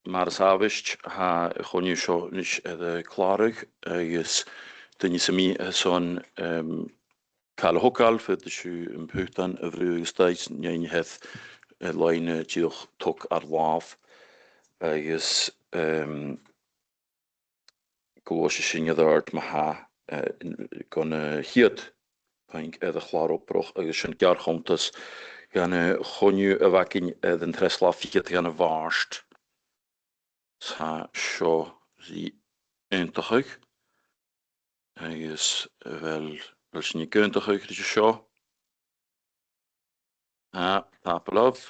mar savist ha choniu seo nis clárug agus duine sa mí son cael hokal fydd sy'n ymwybdan y frwyg ystais neu'n hedd lein diolch tok ar laf agus gos sy'n yddard ma ha gan hiad paink y chlár oproch agus sy'n garchontas gan choniu y fagin yn treslaf hiad gan y farst sa sio zi eintachig agus fel sy'n ni gyntachig rydw sio a tapalof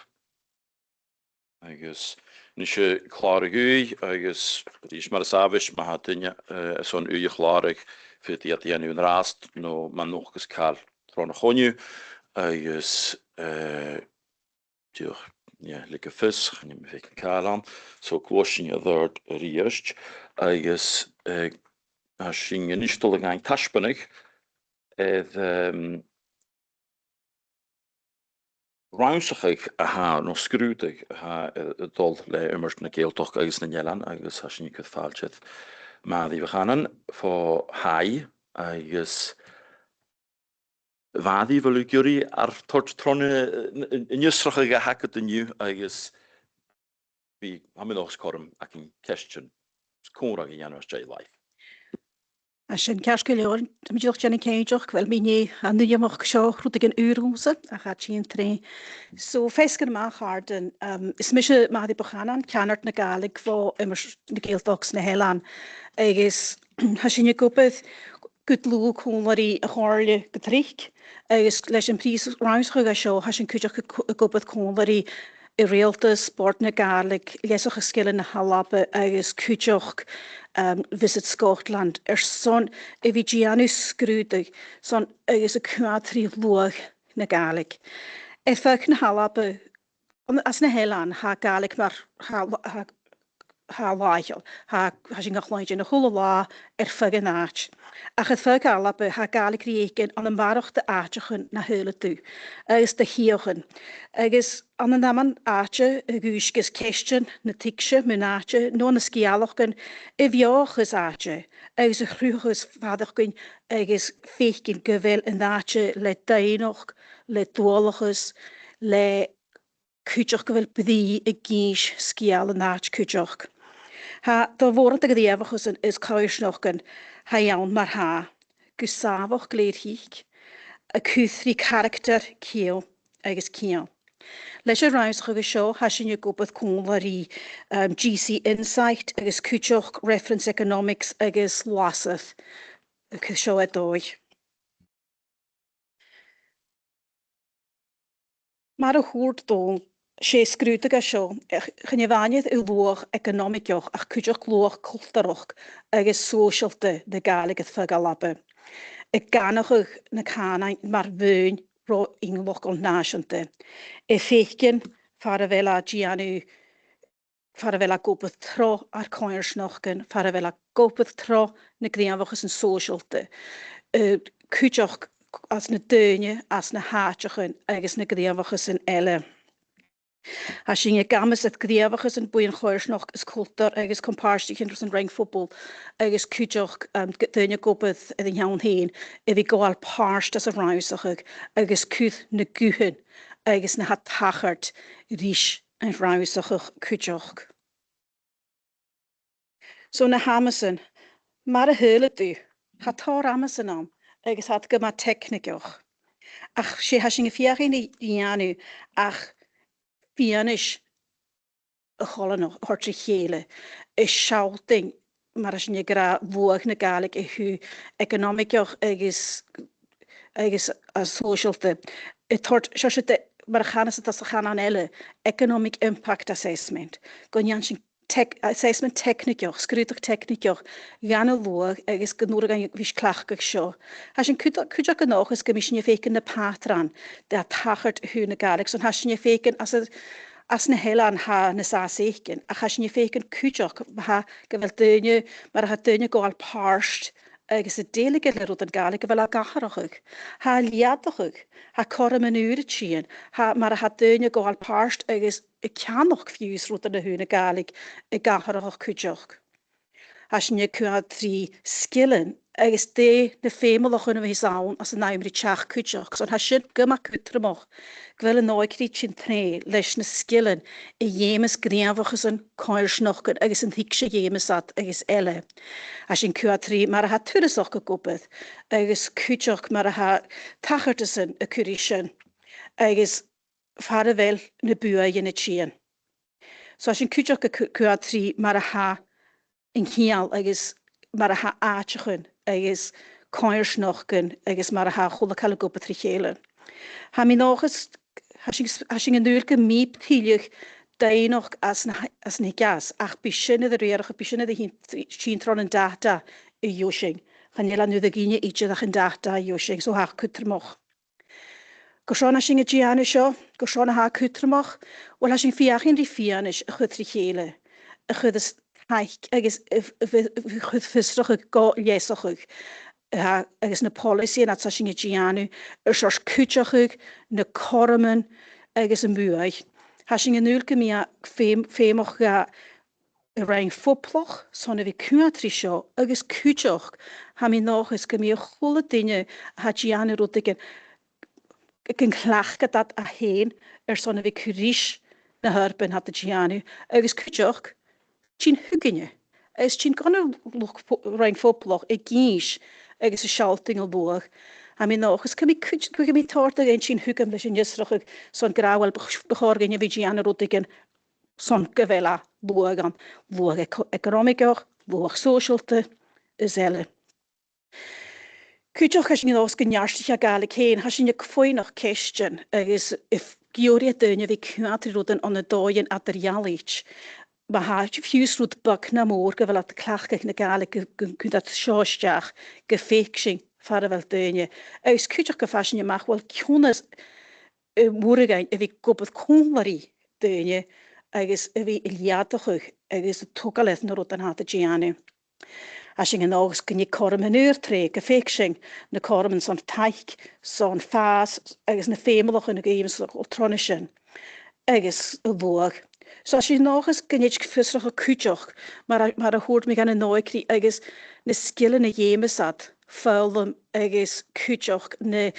agus nes y clárig wy agus rydw mar safis ma ha dynia son wy clárig fydd i adien yw'n rast no man nog ys cael tron o choniu agus diolch ja, like vis, gaan je me even kalam. Zo kwashin je daar riest. Agus als je niet stolig aan tashpenig, ruimsig ha no skrutig ha dol le immers na geel toch agus na Eilean agus als je niet kunt falchet. Maar die we gaan voor hai agus Faddi fel yw gyri ar tord tron yn ysrach ag a hagad yn yw agus fi hamyn o'ch sgorym ac yn cestiwn sgwr ag yn anwys jai laif. A sy'n casgol o'r, dyma diolch Jenny Ceidiwch, fel mi ni annu ymwch sio rhwyd ag yn ywrwsa a chad chi'n tre. So, ffesgyn yma chardyn, is mysio maddi bochanan, canart na Gàidhlig fo ymwys na Gaeltogs na Eilean. Agus, ha sy'n yw gwybod, good lúg cúnlarí a Comhairle Gàidhlig agus leis an prís ráimschuig a seo has an cúideach a gobad cúnlarí I réaltas sport na Gàidhlig leisach a skillan na halabe agus cúideach Visit Scotland son a bhí Giannu scrúdig son agus a cuatrí luach na Gàidhlig. Fech na halabe as na Eilean ha Gàidhlig mar ha láithil, ha sy'n gachlaid yn y hwyl o lá ffag yn ach. Ach y ffag alabe ha Gàidhlig riegin an y marach dy achachyn na hyla dw, agus dy hiochin. Agus an y naman ache y gwysgys cestiwn na tigsio mynd ache, no na sgialachgyn y fioch ys ache, agus y chrwch ys fadachgyn agus feichgyn gyfel yn ache le dainoch, le dwolachus, le cwtioch gyfel byddi y gys sgial yn ach cwtioch. Ha, da vorant ag ddiafach is coesnochgan ha iawn mar ha, gysafach gleirhig, a cwthri character ciel agus ciel. Leis y rhaid chag sio ha sy'n yw gwybod cwnlarí GC Insight agus cwtioch Reference Economics agus Lasath y sio edoi. Mar y hwrd dôl sé sgrútig a seo, chynnyfanydd yw lwch economicioch ach cwtioch lwch cultarach agus sosialte de Gàidhlig y ffag alabe. Y ganachwch na canain mar fyn ro ingloch o'n nasiante. Y feichgyn farafela Giannu, farafela gobydd tro ar coersnochgyn, farafela gobydd tro na grianfach yn sosialte. Cwtioch as na dynnu, as na hachachyn agus na grianfach yn Eilean. Has sy'n y gamas at gdiafach yn bwy'n chwersnoch ys cultar agus comparstich yn rhywun rhaid ffobl agus cwtioch dyna gobydd ydyn iawn hyn iddi goal parst as y rhausach agus cwth na gwhyn agus na hatachart rhys yn rhausach cwtioch. So na Hamason, mar y hyl ydw, hator Amason am agus hat gyma technicioch. Ach sé has sy'n y fiach yn iannu ach Fianish a cholan hortri chéle is shouting mar as ni gra vuag na Gàidhlig hu economicioch agus a socialte it hort shashte mar ganas het as gaan aan elle economic impact assessment gon janshin tech assessment technicioch skrutig technicioch gan vuag agus gnur gan vis klachig sho has in kujak nog is gemission feken na patran dat tachert hu na Gàidhlig son has ni feken as na Eilean ha na saseiken a has ni feken kujak ha gevel dynne mar ha dynne goal parst agus y délige le rwyd yn Gàidhlig fel a gacharachig. Ha liadachig, ha coram yn ŵr y tîn, mar a ha dyn y goal parst agus y cianoch fiws rwyd yn y hwn y Gàidhlig y gacharachig cwydioch. Has je kunt drie skillen. Is de femel kunnen we zaun als een naimri chach kutjach. Zo'n has je gema kutremach. Gwel een nooit krietjen tre lesne skillen. Jemes greenvig een koersnokken. Is een hikse jemes at. Is elle. Has je kunt drie maar ha turesach gekopet. Is kutjach maar ha tachertesen een kurishen. Is vaarwel ne bua je net chien. So as je kutjach kunt drie maar ha in hial agus mar a ha áitechan agus coirsnochgan agus mar a ha chola cala go patrichéile. Ha mi nóchas hasing an dúrca míp tíliach dainoch as na gas ach bí sinna a réarach bí sinna sin tron an data i Joshing. Chan nela nu a gine iadach an data i Joshing so ha cutrmoch. Go seán hasing a gianna seo, go seán a ha cutrmoch, wel hasing fiachin ri fianis a chutrichéile. A chud agus chud fistrach léisachug agus na policy na sin a gianú sors cúteachug na corman agus an buaig. Has sin an núlca mí fémach ga rein foploch sonna bhí cuatrí seo agus cúteach ha mí náchas go mí chola duine ha gianú rud gin chlachcha dat a héin sonna bhí curís na hurban hat a gianú agus cúteach Tien huginne. Is tien kan rein foploch e gies agus a schaltingel boog. Ha mi nog eens kan mi torta en tien hugam leis in jesrach son grawel begorgen je vigiane rotigen son gevela bogan boog economicoch boog socialte zelle. Kujoch has je nog genjarstig a Gàidhlig heen has je fooi nog question is if Gioria dunne vi kuatri roten an de doien at der jalich. Maar ha fiús rúd bak na mór go bhfuil at clachgach na Gàidhlig go dat seoisteach go féicsing far a bhfuil duine. Agus cúteach go fashion amach bhfuil ciúnas múragain a bhí gobad cúnlarí duine agus a bhí iliadachuch agus a tugaleth na rúd an hat a gianú. As sin an águs gonne corm an uirtré go féicsing na corman son taich, son fás agus na fémalach in na géims ultronisin agus a bhuag. So as je nog eens kan je visserige kutjoch, maar hoort me gaan een nooikri agus ne skillen ne jeme zat, vuilum agus kutjoch ne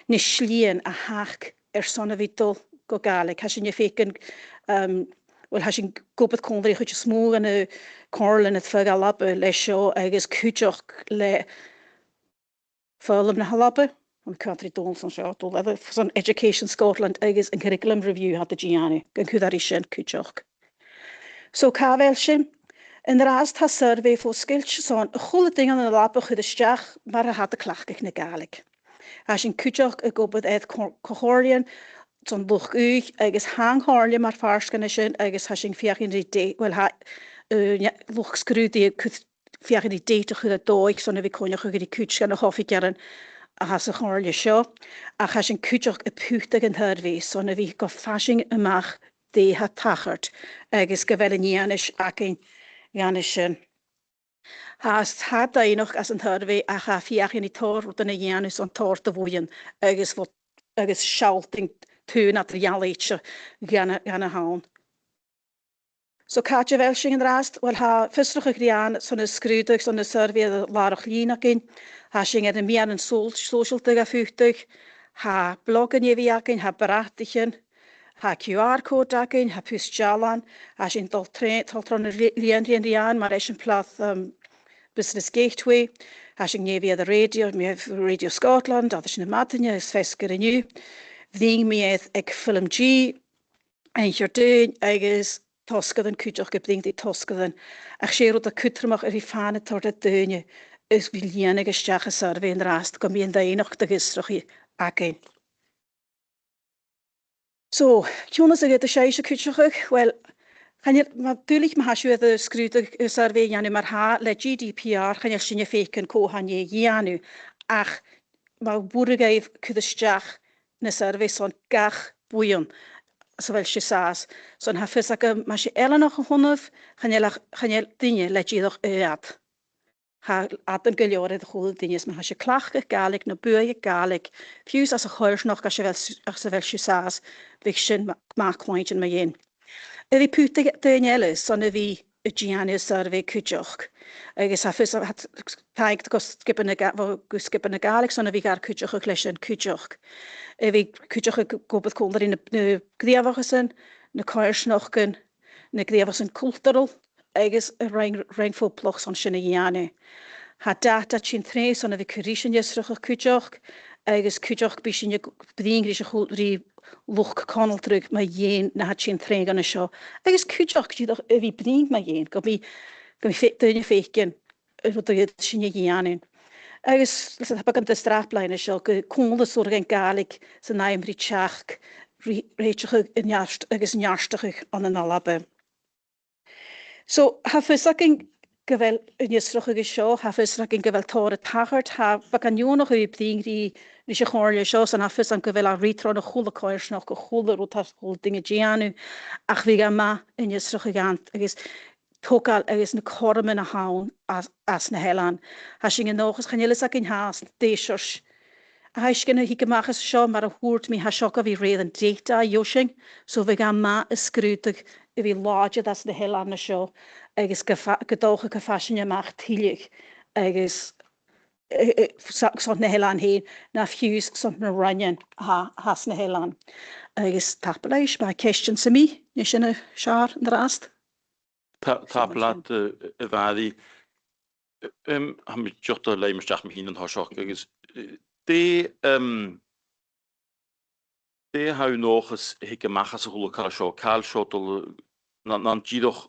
slien a haak sonne vital go Gàidhlig. Has je feken wel has je gobet kondri goed je smoor en de Comhairle het vuil lappe le show agus kutjoch le vuilum na halappe. Om country dons van zo to level van Education Scotland agus een curriculum review had de giannu gan cúdarí sin cúteach. So cavel sin in de raast ha survey voor skills son a cholle ding an de lappe chudisteach maar had de clachgach na Gàidhlig. Has in cúteach a gobad ed Comhairle son buch uig agus hangharle maar farskan sin agus has in fiach in die day wel ha luch scrúdi fiach in die date chud a doig son vi konja chu die cúteach na hoffi gern a has a Comhairle seo a has an cúteach a puúteach an thurvé son a bhí go fasing amach dé ha tachart agus go bhfuil níanis acin ganis sin. Has ha dainoch as an thurvé a cha fiach in í tór rud an a dhéanus an tór a bhuiin agus sealting tú na realite gan a hán. So Katja Welshing in de raast, wel ha visserige griaan son a scrúdach son a survey a larach línacin, ha sing er meer an socialtig a fuchtig, ha bloggen je viakin, ha baratichen, ha QR-code acin, ha pustjalan, ha sin toltron lientri in riaan, maar is een plaats Business Gateway, ha sing je via de radio, me have Radio Scotland, dat is in de matine, is fesker in nu, ving me ek film G, en Jordaan, agus toscadan cúteach go blingt í toscadan ach sé rud a cutrmach ar í fána tar a duine is bhí líana isteach a survey an rast go mbíon daoinach de gistracha acin. So, ciúnas a gyd a séise cúteach, well, natuurlijk ma hasú a scrúdach survey jánu mar ha le GDPR chanil sinne fécin cóhanne jánu ach ma búragaibh cudisteach na survey son gach buion. Zowel je saas, zo'n hafisake, maar je Eilean nog gehonf, gaan je dingen let je toch uit. ha adam geleorid de chwld dynis, mae hasio clach gaelig, na bwy gaelig, fiws as a choir noch as a fel siwsas, fych sy'n ma cwaint yn mae un. Ydy pwta dyn elus, son ydy y gianus ar fe cwdioch. Agus hafus hat taig gysgybyn y gaelig, son ydy gar cwdioch o glesian cwdioch. Ydy cwdioch y gobydd cwldar yn y gdiafach ysyn, na coir snochgyn, na gdiafach sy'n cultural, agus y rhain ffobloch son sy'n y gianu. Ha data chi'n tre, son ydy cyrrisyn ysrach o cwdioch, agus cwdioch bys yn byddi'n gris o chwldri lwch conol drwyg mae ien na hat chi'n tre gan y sio. Agus cwdioch gyda fi byddi'n mae ien, go mi dyn y ffeicyn, rwyd oedd sy'n ei gianu. Agus, lysad hapa gan dystraplaen y sio, cwnd y sŵr gan gaelig sy'n naim rhi tiach, reitioch agus niarstach yn yn alabe. So, hafys ac yn gyfel yn ysrwch ag sio, hafys ac yn gyfel tor y tachart, ha bagan yw noch yw byddi'n rhi si chorle sio, sy'n hafys ac gyfel a ritro na chwla coers noch go chwla rwyd ar chwla ding y gianw, ach fi gan ma yn ysrwch ag ant, agos togal agos na corm yn y hawn as na helan. Ha sy'n yn ochos chanelus ac yn has, deisios. A haes gen hi gymachas sio, mae'r hwrt mi ha sioga fi redd yn data iosing, so fi gan ma ysgrwtig y fi lodged as na helan na sio, agos gydoch y cyffasyn ymach tilig, agos son na helan hyn, na ffiws son na ranyan has na helan. Agos tapleis, mae cestiwn sy'n mi, nes yn y siar yn drast? Tablat y faddi, ham i jwt o leim ysdach mi hun yn hosioch, agos de hau nochus hig machas hwlo cael sio dol na'n gidoch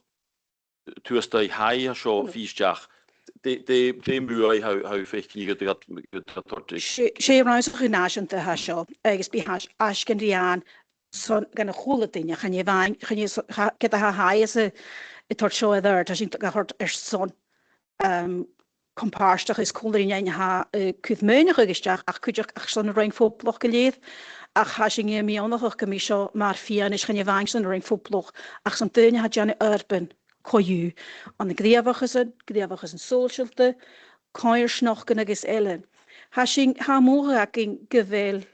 tuast ei hai a sio fysdach de mwy hau ffeich ni gyda tortig. Se rhaid o'ch yn asiant y hasio, agos bi as gan rian son gan y chwla dynia, chan i fain, gyda ha hai as y tort sio edrych, as i'n gahort son comparstach is cwldrin ein ha cwthmynach agysdach, ach cwydioch ach son rhain ffobloch gyleid, ach ha sy'n mi onach o'ch gymisio mar fian is chan i fain son rhain ffobloch, ach son dynia ha diannu urban coiw, ond y gdiafach is yn solsialte, coir snoch gan agos Eilean. Ha sy'n ha mwch ac yn gyfel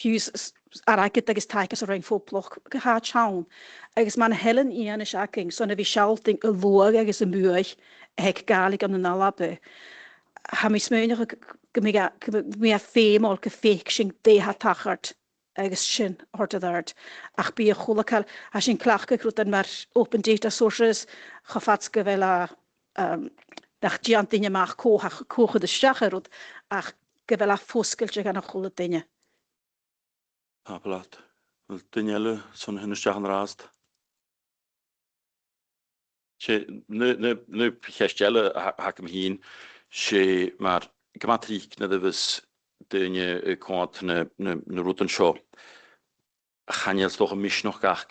piws aragyd agos taig as o rhain ffobloch ha chawn, agos ma'n helen ian is acing, son y fi sialting y lwag agos y mwych, heg gaelig am yn alabe. Ha mi smynach mi a ffeim o'r cyffeich sy'n de ha tachart agos sy'n hort y ddart. Ach bi a chwla cael, a sy'n clach gygrwyd yn mae'r open data sources, choffats gyfel a nach diant dynia mach coch y ddysgach ach gyfel a ffwsgol sy'n gan a chwla dynia. Tablat, dynielu, son hyn ysdach yn rast. Nu pechestelle hak hem heen, she maar Comataidh na dywys dynje kwant na routen show. Chanels toch een mis nog gach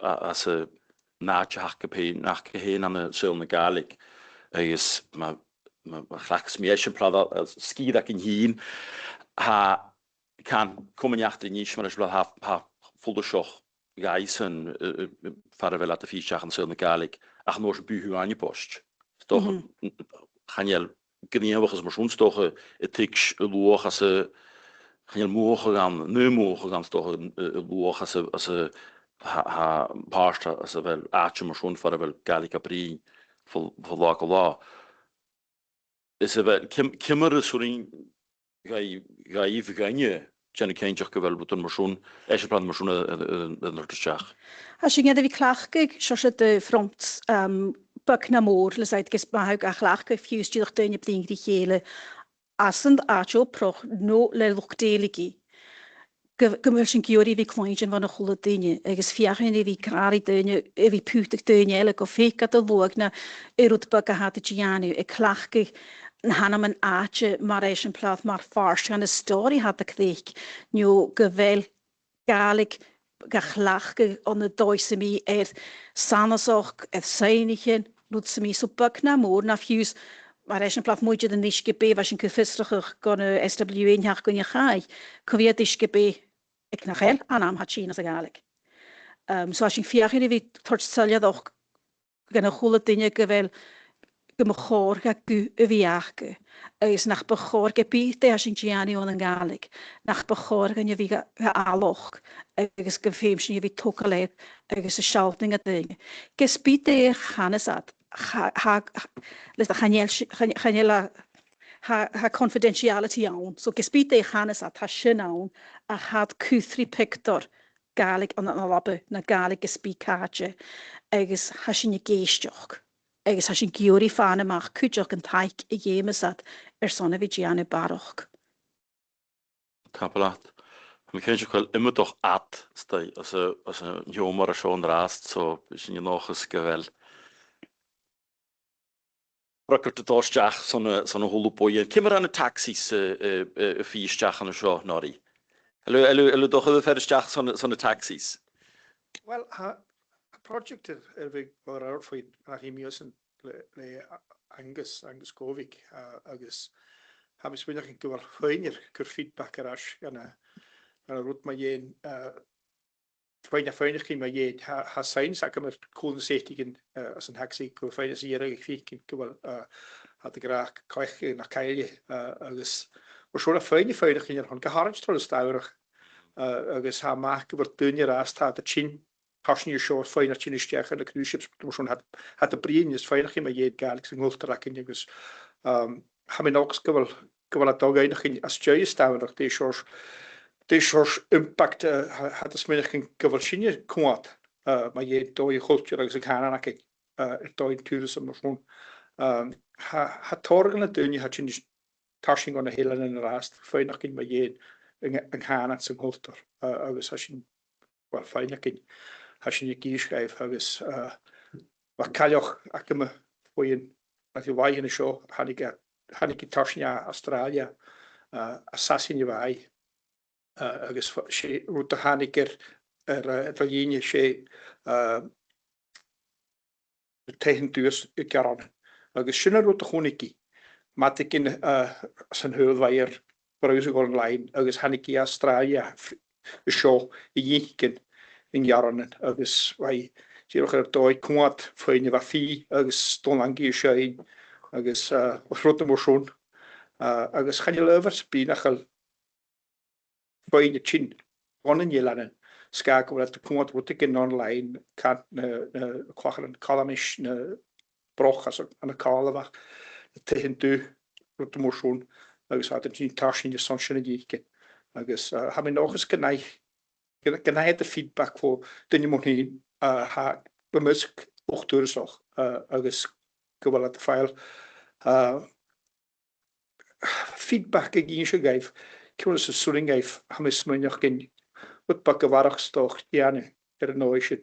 as a naadje hake heen aan de zulne Gàidhlig. Is maar glaks meisje plada ski dat in heen ha kan komen jacht niet maar is wel ha volle show. Geisen farvel at fiach an sylna Gàidhlig ach nór buhu an post. Toch chanel gniewach as mar stoche tiks loch as chanel mogen gaan nu mogen gaan toch loch as ha pasta as wel aatje mar farvel Gàidhlig abri vol la. Is wel kimmer sorin gai ganje Jenny Keintach gyfel bod yn mwyswn, eisiau plan mwyswn yn ardysach. A sy'n gyda fi clachgyg, siosod y ffront byg na môr, lysaid gys mahawg a clachgyg ffiws dydych dyn i blin gyda chele, asand acho proch no le lwch deligi. Gymwyr sy'n gyori fi cloen yn fan y chwla dyn agos fiach yn i fi grari dyn i fi pwtig dyn ele go ffeg at y lwag na erwyd byg a had y gianw, y clachgyg Hanna man aatje maar is een plaats maar vars gaan de story had de kreeg nu gewel Gàidhlig gachlachge on de doise mi sanasoch seinichen nutze mi so bak na moor na fuse maar is een plaats moet je de niske be was een kufisriger kon SW1 haar kon je gaai kwiet iske be ik nach hel anam had China se Gàidhlig so als je vier jaar wie tot salja doch gan een goede dingen gewel gymachor ga gu y fiach agus nach bechor ge bí de sin Gianni on an Gàidhlig nach bechor gan vi ga aloch agus go féim sin vi tokalib agus y sialting a ding. Ges bí de chanesat ha confidentiality awn. So ges bí de chanesat ha sin awn a had cúthri pictor Gàidhlig an labbe na Gàidhlig ges bí kaje agus ha sin géisteach. Agus ha sin giori fan amach cúteach an taik I dhémasat sonna vi Gianni baroch. Tapalat. Mi ken wel immer doch at stay as a jomar schon rast so sin je nog eens gewel. Rocker de dorstjach son holo boy. Kimmer aan de taxis fiestjach an sho nori. Hallo doch de verstjach son taxis. Well, a project vi var out for nach Miusen le Angus Govig agus ha mis winnig in gwar feiner kur feedback aras gan a rut ma jen feiner kin ma jen ha sein sak mer cool setigen as een taxi go feiner hier ik fi gwar hat de graag kaich nach Keile agus was schon a feiner kin han gehartstro staurig agus ha maak gwar dunje rast hat de chin Passion show feiner chinistech en de cruise ships schon hat de brien is feiner in ma jen Gàidhlig sin ultra kin agus ha min ook gwar a dog einig in as joy staurig de shores impact hat es minnig in gwar sinje kwat ma jen do je culture agus gaan ak do in tourism schon ha torgen het dunje hat chin tashing on a hill en rast feiner in ma jen en gaan at sin culture agus ha sin wel feiner kin ha sin je kiesschrijf agus wat kaljoch ak me voor je at je waai in de show had ik Tasnia Australia assassin je waai agus sé route han ik Italië sé tegen duurs garan agus sinne route choniki mat ik in zijn heulweier bruise go online agus han ik Australia show iken in jaren agus wai er doi kwat feine wa fi agus ston angi sé agus rotte motion agus gaan je lovers bi nachel feine chin wonnen je lannen skakel dat de kwat wat ik in online kan kwachen kalamish broch as aan de kalewag tegen du rotte motion agus hat een tas in de sunshine dieke agus ha mi nog eens genai de feedback voor dunne mo heen ha bemusk och doorslag agus gwal at de file feedback ik se geif ki se soling geif ha mis much gin wat pak warachstoch jane nooise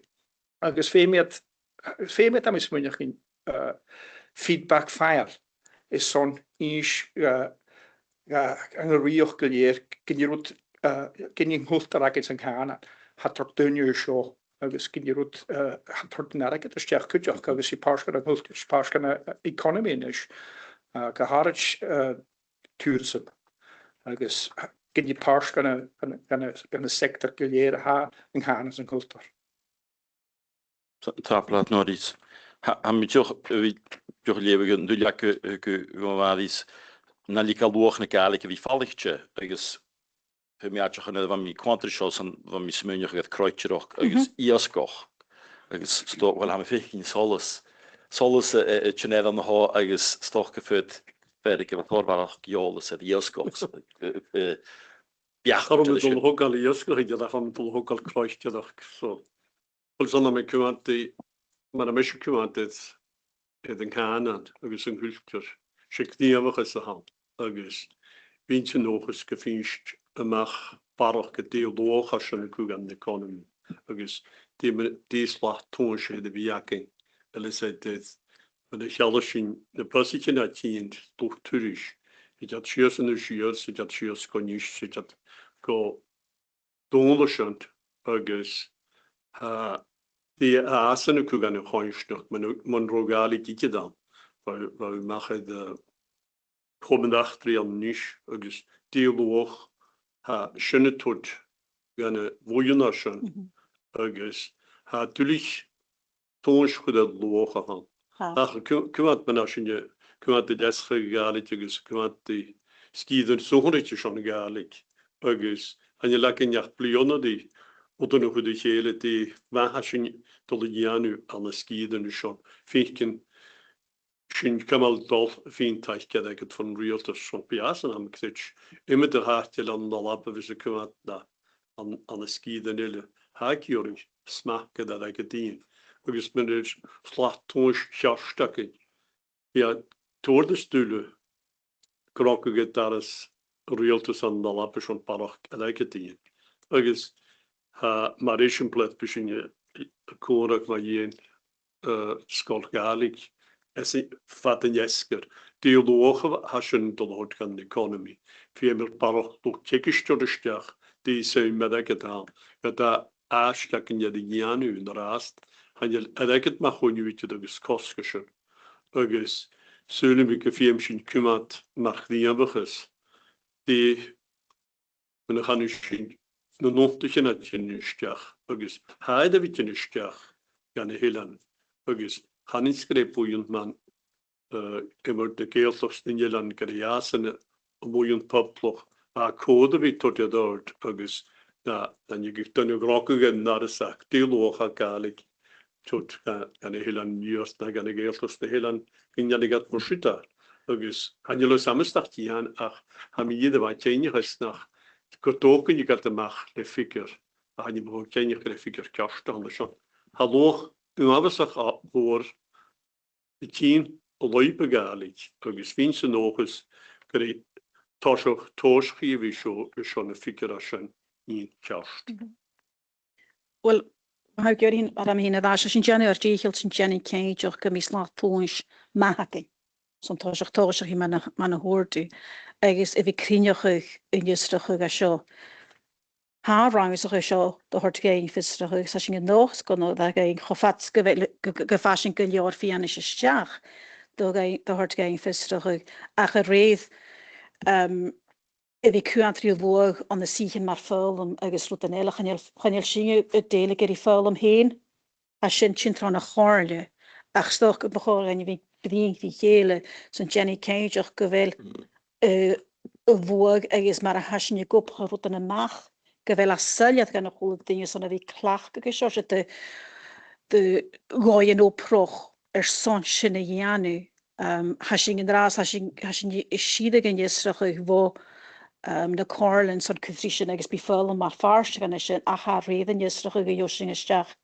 agus fémet ha mis much gin feedback file is son is an rioch geleer kin je roet kin je hultarag an Ghana hat er dunne show agus kin je roet hat er narag het steach kujoch agus si park an hulspark an economy is geharch tourism agus kin je park an a sector geleer ha an Ghana an kultur. Tapalat Norris. Ha mi joch lewe duliawadis na lika loch na Gàidhlig vi fallichtje agus Miach van mi quantrichos an van mi smunich het kruitjeroch agus iaskoch agus sto wel ha me fikin solis tjene an ha agus stoch gefut ferdig wat horbarach joles het iaskoch ja hokal iaskoch ik dat van hokal kruitjeroch so wel zonder me kwante maar me kwante het en Ghana agus een hulpjer schik die we gesal agus wintje nog eens gefincht amach barach go déoch as an cúg an economy agus déslach toon sé de bhíaking man de cheall sin na position a tíint doch turis i dat sios an siir si dat sios goníis si dat go dólasint agus dé asan cúg an choinsteach man rogálig ike dan waar mag de komendachtrial níis agus déoch ha sinne tot gannne wojennar sin agus ha tulich toons go dat loge han Ach, cymad mae'n asyn ni, cymad y descha Gàidhlig agos cymad y sgyd yn sŵnryd eisiau Gàidhlig agos han y lag yn iach blion o di o dyn nhw hwyd i chael ydy fa asyn dol y gianw an y sgyd yn eisiau ffeicyn sy'n cymal dol fi'n taich gydag at ffyn real to swamp bias yn am crych ymwyd yr hartiol an nolab a fys y cymad na an y sgyd yn yle hag iori smac gyda ag y dyn agos mynd i'r slat tŵs siarstag ia tŵr dy stwle grog o gyda'r real to san nolab a swamp barach gyda ag y dyn agos mae'r eisiau bled bys yn y cwrag mae un sgol Gàidhlig fat yn iesgyr. Diolwch hasyn dolod gan economi. Fi emyr barach lwg tegistio'r ysdiach di sy'n meddwl gyda. Gyda asgach yn ydy gianw yn yr ast. Han edrych ma chwyn yw ydych agos cosgysyn. Agos sŵn mi gyffiem sy'n cymad mach ddianfachus. Di yn eich anu sy'n nôntych yn adyn ysdiach. Agos haid y fyd yn ysdiach gan Eilean. Agos Hanin sgrep bwy'n man ymwyd y geilloch sy'n Eilean gyda ias yn bwy'n poblwch a cod y fi todiad oed agos na ni gyda ni grog o gynnar y sac dilwch a Gàidhlig tod gan Eilean mios na gan y geilloch sy'n Eilean gynnar ni gad mwysida agos hanilo samystach tian ach ham i ddefai teinig ysnach gydog yn i gad ymach le ffigur a hanin mwyn teinig le ffigur cast ond ysio halwch Ymafysach o'r y tîn o loib y Gàidhlig agos fi'n sy'n ochus gyda tosioch chi fi sio na ffigur asyn un cast. Wel, mae gyda hi'n ar am hyn a ddas sy'n gynnu o'r dichil sy'n gynnu ceidiwch gymys la tŵns mahagi. So'n tosioch hi ma'n y hwrdi. Agos if i crynioch yn ysdrych ag asio Ha rang is seo do hort gain fistra sa sin nos go da gain chofat gefashin gilior fian is steach do gain do hort gain fistra ach a réð if i kuantri vog an de sichen mar full agus rutanella chanel singe dele ger i full heen a sin tron a Comhairle ach stoch begor en vi bedien die hele son Jenny Cage gewel vog agus mar a hasin gop rutan a mach gyfel a syliad gan y chwlwg dyn sy'n ydi clach gyda sio dy goen o proch son sy'n ei ianu hasyn yn ras hasyn sydd ag yn ysrach fo na Comhairle son cyfrisyn agos bi ffyl yn mar fars gan ysyn a ha redd yn ysrach ag ysyn ysdiach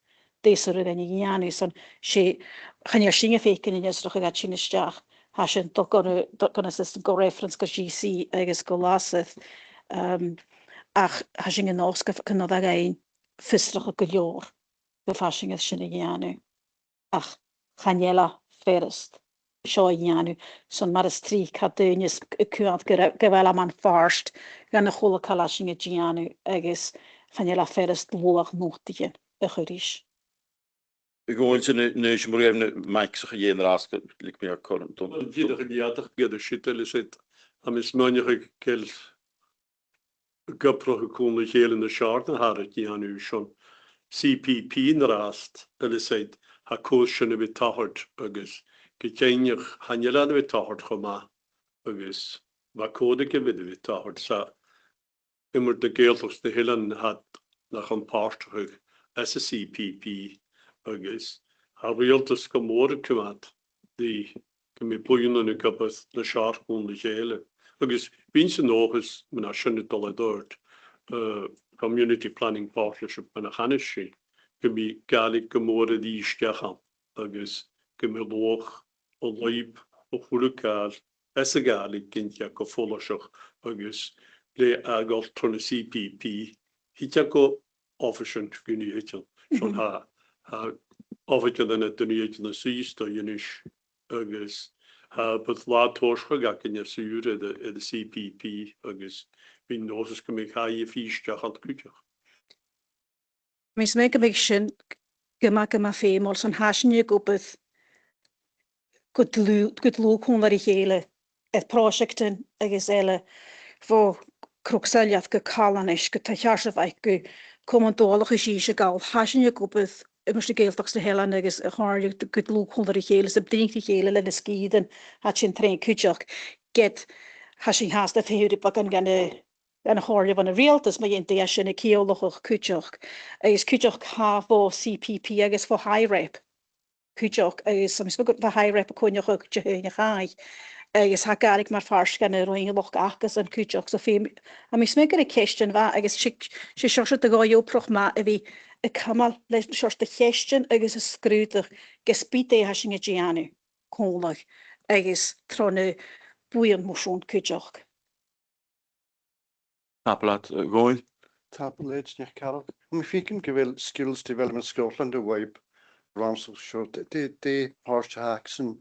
desor ag yn ei ianu son chan ysyn y ffeic yn ysrach ag at sy'n ysdiach hasyn dogon assistant go reference go GC agos go lasydd ach hasyn yn os cynnod ag ein ffistrach o gylior gyffasyn sy'n ei ianu ach chanela fferist sio ei ianu son mar ystri cadynys cwant gyfel am an farst gan y chwla calasyn ei ianu agos chanela fferist lwag nôtigyn y chwrys. Ik gewoon zijn neus maar even Mike zich geen raas lik meer kon doen. Die de gejaardag gede shitel is het am is manige kels Gopro gekomen in de Sharden had het die aan u schon CPP in de rast en zei ha koosje ne betahard agus gekeinig hanjela ne betahard gema agus wa code ke with betahard sa immer de geeltogs de Eilean had nach een paar terug as a CPP agus ha realtas komore kumat die kemi boeien in kapas de Sharden de hele agus bín sin ógus man a sinne dolle dort community planning partnership man a chanisí go mí Gàidhlig gomóra dí isteacham agus go mé loch ó leib ó chuúlaáil as a Gàidhlig ginne go fólaseach agus le agal trona CPP hite go officiant gnían son ha officiant an duniad na sísta dionis agus but lá tóscha gacin a siúr the CPP agus bhín nósas go mé chaí fíisteach an cúteach. Mis mé go mé sin gyma fémol son hasin i gwbydd good lwcwn ar ei chéile et prosiectyn agos ele fo crwcseliaeth go calanis go tachars y faith go comandolach is eisiau gael hasin i gwbydd Ymwys y geiltogs na helan agos y chwarlig gyd lwg hwn ar y cheil, ysab dyn i cheil yn y sgyd yn hat sy'n tren cwtioch. Get has sy'n has da ffeir i bag yn gan y chwarlig fan y realtas, mae yn deall yn y ceolwch o'ch cwtioch. Agos cwtioch ha fo CPP agos fo high rep. Cwtioch agos am ysbog fo high rep y cwnioch o'ch jehyn i'ch ai. Agos ha garig mae'r ffars gan y rwy'n loch agos yn cwtioch. So ffeim, am ysbog yn y cestiwn fa, agos si siosod y goio proch ma y fi y cymal le siosod y cestiwn agos y sgrwydach ges byd e hasing y gianw cwnlag agos tron y bwy'n mwyswn cwtioch. Tablet Gàidhlig. Tablet nech carol. Mi ficin gyfel Skills Development Scotland y waib Ramsel short. De harsh haxen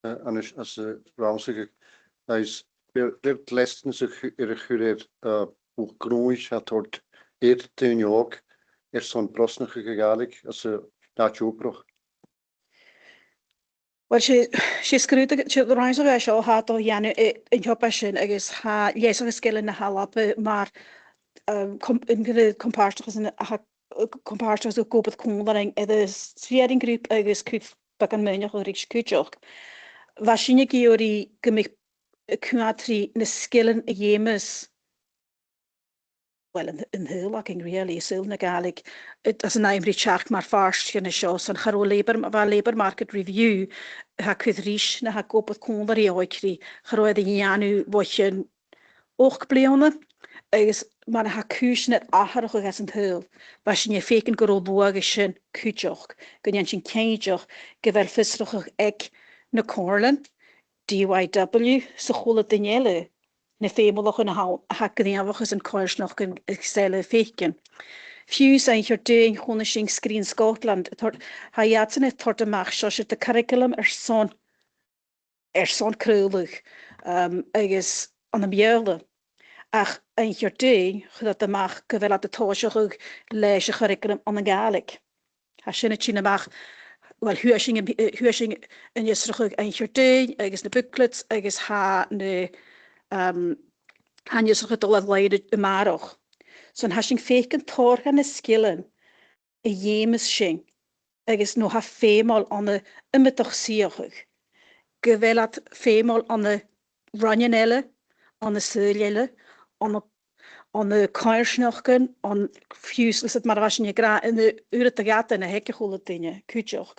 as a Ramsel as werd lessons ir chuir o grúis a tort New York son brosnach Gàidhlig as a natúbroch. Wel, si sgrwyd y rhaid o fe had o ianw yn hobasyn agos ha lies o'ch sgil yn y halab mae'r yn compartach yn compartach o gobydd cwnlaring edrych sfiad yn grŵp agos cwyd bag yn mynioch o'r eich cwydioch. Fa sy'n y gyr i gymig cwnatri yn y sgil yn y iemes wel yn hyl ac yn real i syl na Gàidhlig as yn aimri charc mae'r fars gan y sio son charo labour market review ha cwydd rys na ha gobydd cwnlar i oegri charo edrych i anw fwysyn och bleona agos mae'n ha cwys net aharach o gas yn hyl fa sy'n ei ffeg yn gyrol bwag ysyn cwydioch gynnion sy'n ceidioch gyfer ffysroch eg na Comhairle DYW sy chwla dynielu na fémolach yn hawl a ha gynniafach yn coers noch yn excel ffeigen. Fuse ein hyrdein chwna sy'n Screen Scotland ha iadyn e tord ymach sio sydd y curriculum son crwylwch agos an y miele. Ach ein hyrdein chydda ymach gyfel at y tosioch leis y curriculum an y Gàidhlig. Ha sy'n y chyn ymach wel hwysing yn ysrwch ein hyrdein agos na booklets agos ha na han je zo'n gedolad leiden de maroch. Zo'n hasing feken tor gaan de skillen. E jemes shing. Is nog ha femol aan de immetach sierig. Gewelat femol aan de ranjanelle, aan de seljelle, aan de kaarsnochten, aan fusels het maar was je gra in de uren te gaten en de hekken goede dingen, kutjoch.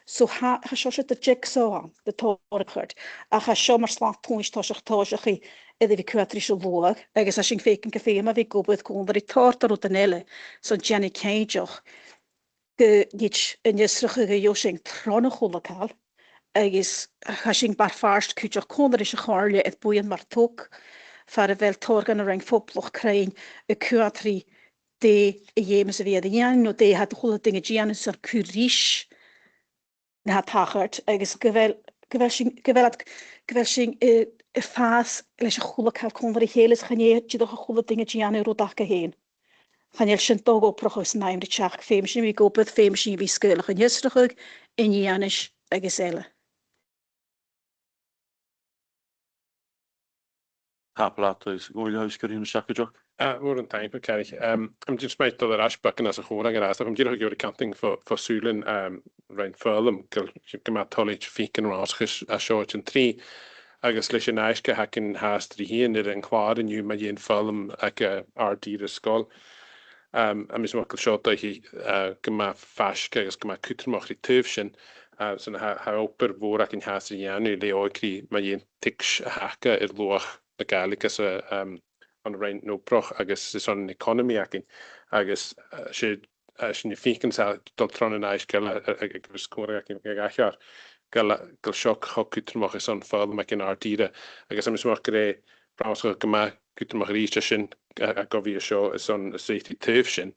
So ha sjosje de jigsaw aan, de torgert. A ha sjomar slaat toons toshach iddi fi cwatrisio lwag, agos as sy'n ffeic yn café yma fi gwybod gwndar i tortar o dynele, so Jenny Caidioch, gyd yn ysrwch ag yosing tron o chwlwcal, agos as sy'n barfarst cwtioch gwndar isio chorle eith bwy'n mar tŵc, far y fel torgan y rhain ffobloch creu'n y cwatri de y iemes y fi adeg iawn, no de had chwlwg ding y gian yn sy'n cwrys, na tachart, agos gyfel sy'n y ffas leis y chwlwg cael cwndar i helis chanie jydwch y chwlwg ding y gian yw'r dach a hyn. Chaniel sy'n dog o prochos na imri chach, ffeim sy'n fi gobydd, ffeim sy'n fi sgylach yn ysrwch yn ianis agos ele. Tablet Gàidhlig huis gyda'n siach o joc. O'r yn taim, Cerrig. Am jyst meid oedd yr asbach yn as y chwrag yr asbach. Am dirach gyda'r canting for Súlin rhain ffyrlym gymatolid ffig yn rasgys a siot yn tri. Agus leis yn aisga hac yn hast ri hyn yn chwar yn yw mae un ffyrlym ac ar dir ysgol. A mis mwacl siot o'i gyma ffasg agus gyma cwtrmoch i tyfsyn. So ha oper fôr ac yn hast ri hyn le o'i mae un tics a haca i'r lwach y Gàidhlig as on rhain no proch agus is on economy ac yn agus sy'n ffig yn sa doltron yn aisga ag ysgwr ac yn gallar. Gael sioc ho cwtrmoch is on ffyrlym ac yn ar dira. Agus am ysmwch gyda brawsgol gyma cwtrmoch yr eich sy'n a gofi y sio is on y seithdi tyf sy'n.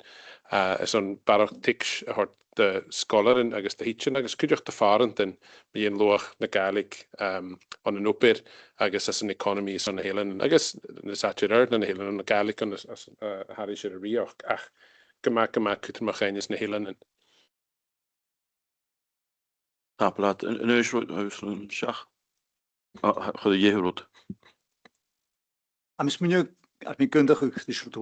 Is on barach tics a hort de scholar yn agus de hitchen agus cwydioch de farant yn mi yn lwach na Gàidhlig on yn upir agus as an economy is on y Eilean. Agus nes atwyr ard na Eilean on y Gàidhlig on harri sy'r rioch ach gyma cwtrmoch ein is na Eilean yn. Tablet yn huis yn siach. Chyd y jehrwyd. Am ys mwynio, ar mi gyndach ych ddysg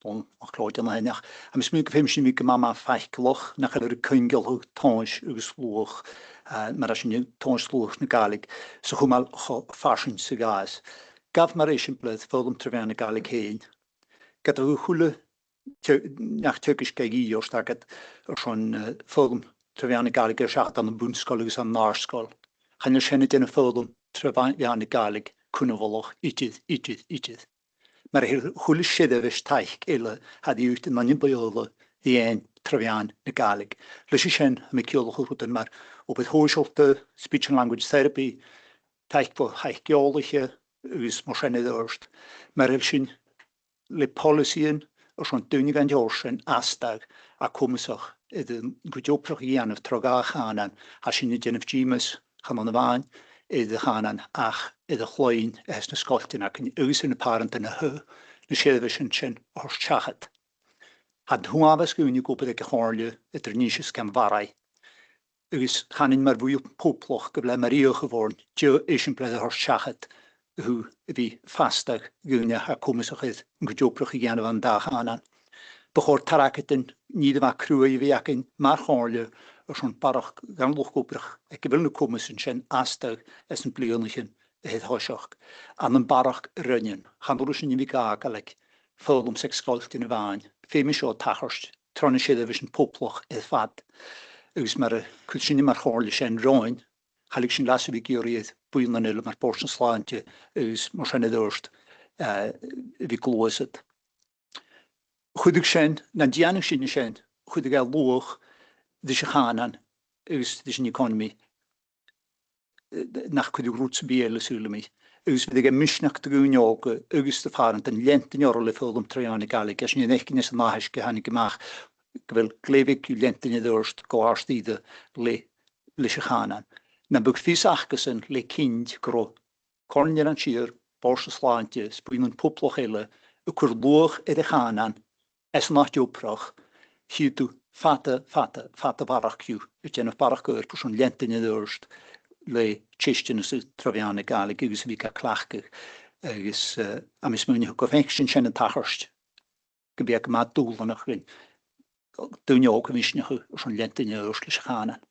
don a chlóid an haineach. Am is mú go féim sin mí go má feicloch nach chaile cyngelch táis agus lúch mar sin táis lúch na Gàidhlig so chumal farsin sa gás. Gaf mar éis bledd fólam trefan na Gàidhlig héin. Gad a chwle nach Turkish gaigi or started schon fólam trefan na Gàidhlig seach an búnscoil agus an nárscoil. Chan sin in a fólam trefan na Gàidhlig cúnaholoch itydd. Mar chwle siddefis taich eile had i ut yn manin biola i ein trefan na Gàidhlig. Lys i sin am i ciolach o rwydyn mar o beth hwysholte speech and language therapy taich bo haich geoliche ys morsynnydd orst. Mar hef sin le polisien o son dwynig an jorsen astag a cwmysach ydyn gwydioprach i anaf trogach anan a sin i dynaf gymas chan o'n y fain ydych anan ach ydych chloen es na sgoltyn ac yn ys yn y parent yn y hy na siedfys yn sin o'r siachat. Had hwafas gwyn i gwybod ag Comhairle ydr nisys gan farai. Ys chanin mar fwy poploch gyble mar iwch y forn dio eisiau bledd o'r siachat hw fi fastag gwyn a cwmysach ydd yn gwydioprach i gan fan dach anan. Bechor taracet yn nid yma crwy i fi ac yn mar Comhairle o son barach gan loch gwbrach ac gyfel nhw cwmys yn sin astag es yn blionach yn hyd hosioch. An yn barach rynyn. Chandol sy'n i fi gael ffolwm sexgolt yn y fain. Femi sio tachorst. Tron y sydd efo sy'n poploch eith fad. Ys mae'r cwlsyn i mar Comhairle sy'n roen. Chalig sy'n las i fi gyriedd bwyl na nil mae'r bors yn slantio. Ys mor sy'n edrych fi glwysyd. Chwydig sy'n, na dianach sy'n y sy'n, chwydig a lwch ddys y chanan, ys ddys yn economi, nach chwydig rwts biel y sŵl mi. Ys fydd eich mysnach dy gwyniog, ys dy ffarant yn lent yn orol y ffylwm treuan i Gàidhlig, as ni'n eich nes y mahys gyhan i gymach, gyfel glefig yw lent yn ydwrst goarst iddo le y chanan. Na bwg ffys achgys yn le cynd gro, cornir an sir, bors y slantio, sbwyn yn pwploch eile, y cwrlwch edrych chanan, es nach dioprach, hydw fata barach yw, y gen of barach gyr, pwys yn lent yn ydwrst, le chistyn ys y trofian y Gàidhlig, ygys fi cael clachgych, ygys am ysmwyn i'w gofencsyn sy'n y tachorst, gybiag yma dŵl yn ychryn, dwyniog yn ysnach ys yn lent yn ydwrst lys chanan.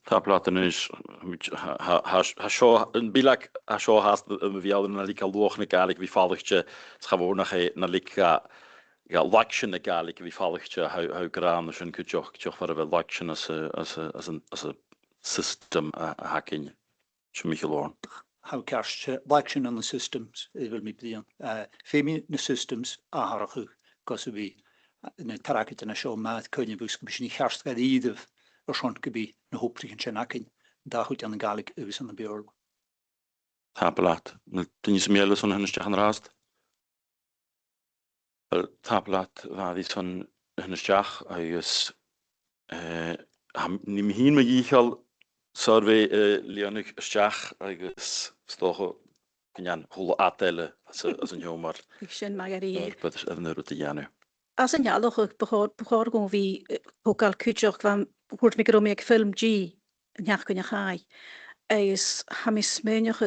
Tablaten is een bilak hasho haast een viaden na lika loch na Gàidhlig vi falligtje gewoon na lika laction na Gàidhlig vi falligtje how gran is een kutjoch voor we laction as a system hacking chemical How kerst laction on the systems wil mi blian femi na systems a harchu cos vi na tarakit na show math kunje bus ni kerst ga idef or schon gebi na hopprigen sin akin da hut an Gàidhlig ys an björg. Tablat, dyn som gäller sån hennes stjärn rast. Tablat var det sån hennes stjärn ayus nim hin med gichal survey Leonik stjärn ayus stoch kunjan hol atelle as en jomar. Sin magari. But even rut janu. As yn ialwch bechor gwn fi hwgal cwtioch fan hwrt mi gyrwmi ag ffilm G yn iach gwn iach ai. Eis hamis mynioch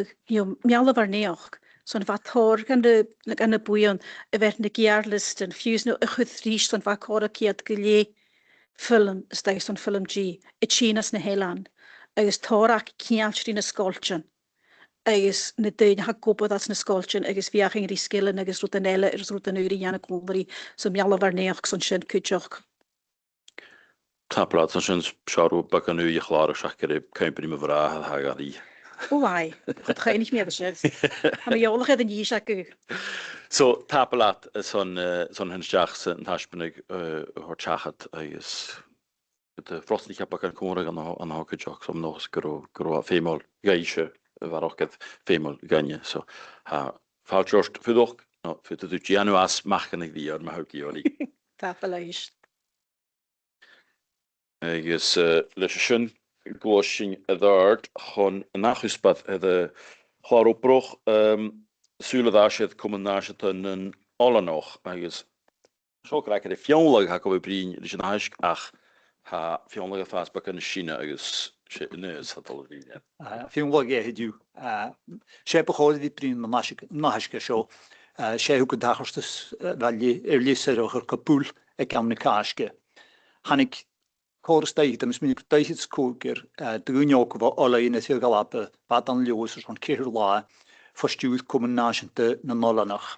mialw ar neoch. So'n fa thor gan y bwyon y fer na giarlist yn ffiws nhw ychwyd rhys so'n fa cor o ciad gylie ffilm ysdau so'n ffilm G. Y Chinas na Eilean. Eis thor ac cial sy'n ysgoltion. Eis na dyn ha gwybod at na sgoltion eis fiach yng Nghrisgilyn eis rwyd yn ele eis rwyd yn yw'r ian y gwmri so mialw ar neoch so'n sy'n cwtioch. Tablat sy'n siarw bag yn yw i chlar o siacr i cymryd yn fyrra hag ar i. O ai, chod chai nicht meer beschert. Am iolach edrych yn iach ag So tablat so'n hens jach sy'n hasbynnig o'r chachat eis de frostlich heb bag yn cwmrig an hog jach som nos gro femol geisio var ook het femol ganje so fout just fyddwch no fydd du gianu as machen ik die maar ook joli Tafelais. Is lesyn gwasing ydard hon nachusbad de chwaroproch sŵlydasiad cwmynasiad yn olanoch is so graag de fionlag ha go brin is een hask ach ha fionlag fast bak in China is neus hat al brin Fionlag heddiw. Sef bechod i brin na haske sio sé go dachastas bhaile lísar ochar capúl ag am na cáisce. Hannig chóras daid am smínig daithid cógir dúneog bh ola ina tío galapa bad an leos ar an céir lá fostúð cuman náisianta na nólanach.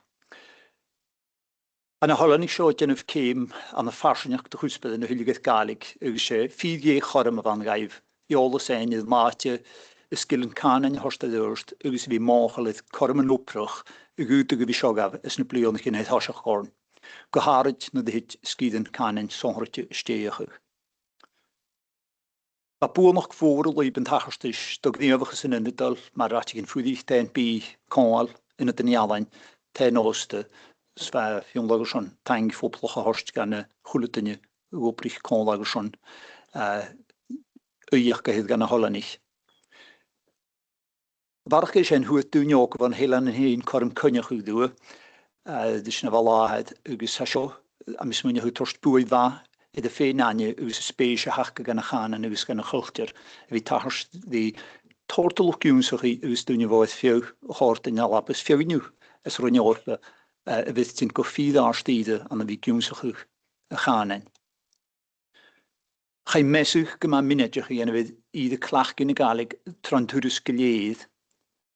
An a holannig seo gennych céim an a farsineach de chuspedd na huligad Gàidhlig agus sé fídhé chorm a van gaibh iolas ein iad máte is gillen canan horstad urst agus bhí máchalid chorm an loprach a gúta go bhí seogaf is na blionnach in het hasach gorn. Go hárid na de hit skiden canan sonrate stéachach. Ba búnach fór leib an tachastis do gníomhachas in indal mar ratigin fúdích ten bí cáil in den Eilean ten óste Sva fion lager son tang foploch a horst gan chuletine oprich kon lager son uiach gehed gan Hollanich. Barch is en hoe het doen van Eilean en heen korm kunnach u doe. Dus na valaheid ugus hasho a mismunje hu torst boei va de feenanje ugus speesje hakke gan gaan en ugus gan gulter. Vi tahers die tortelokjunsogi ugus doen je wat veel hoort in alapes veel nu. Es ronjorpe. Bhís tin go fíd árstíide an a bhí giúmsach a chánain. Chaim mesúch go má mineteach a dhéanamh iad a clachgin na Gàidhlig trantúras go léad,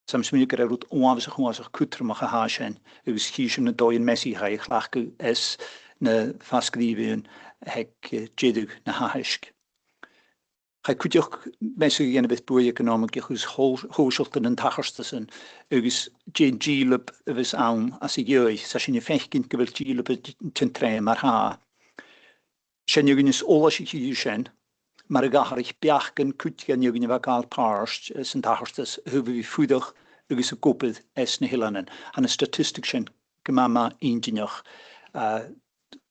sam smínig go raibh óábhasach chuásach cútramach a háisin, agus chíisiom na dóin mesí ha a clachgu es na fascríbhíon heag jéadú na háisk. Chai cúteach mesúch a dhéanamh buí economic chus hóisioltan an tacharstasan, agus Jane Gílub a bhís ann as i gjöi, sa sin fechginn go bhfuil Gílub tin tre mar ha. Sin jöginnis óla si híú sin, mar a gacharich beachgan cútegan jöginni bh gáil páirst san tacharstas hu bhí fúdach agus a gópid es na Eileanan. An a statistic sin go má indineach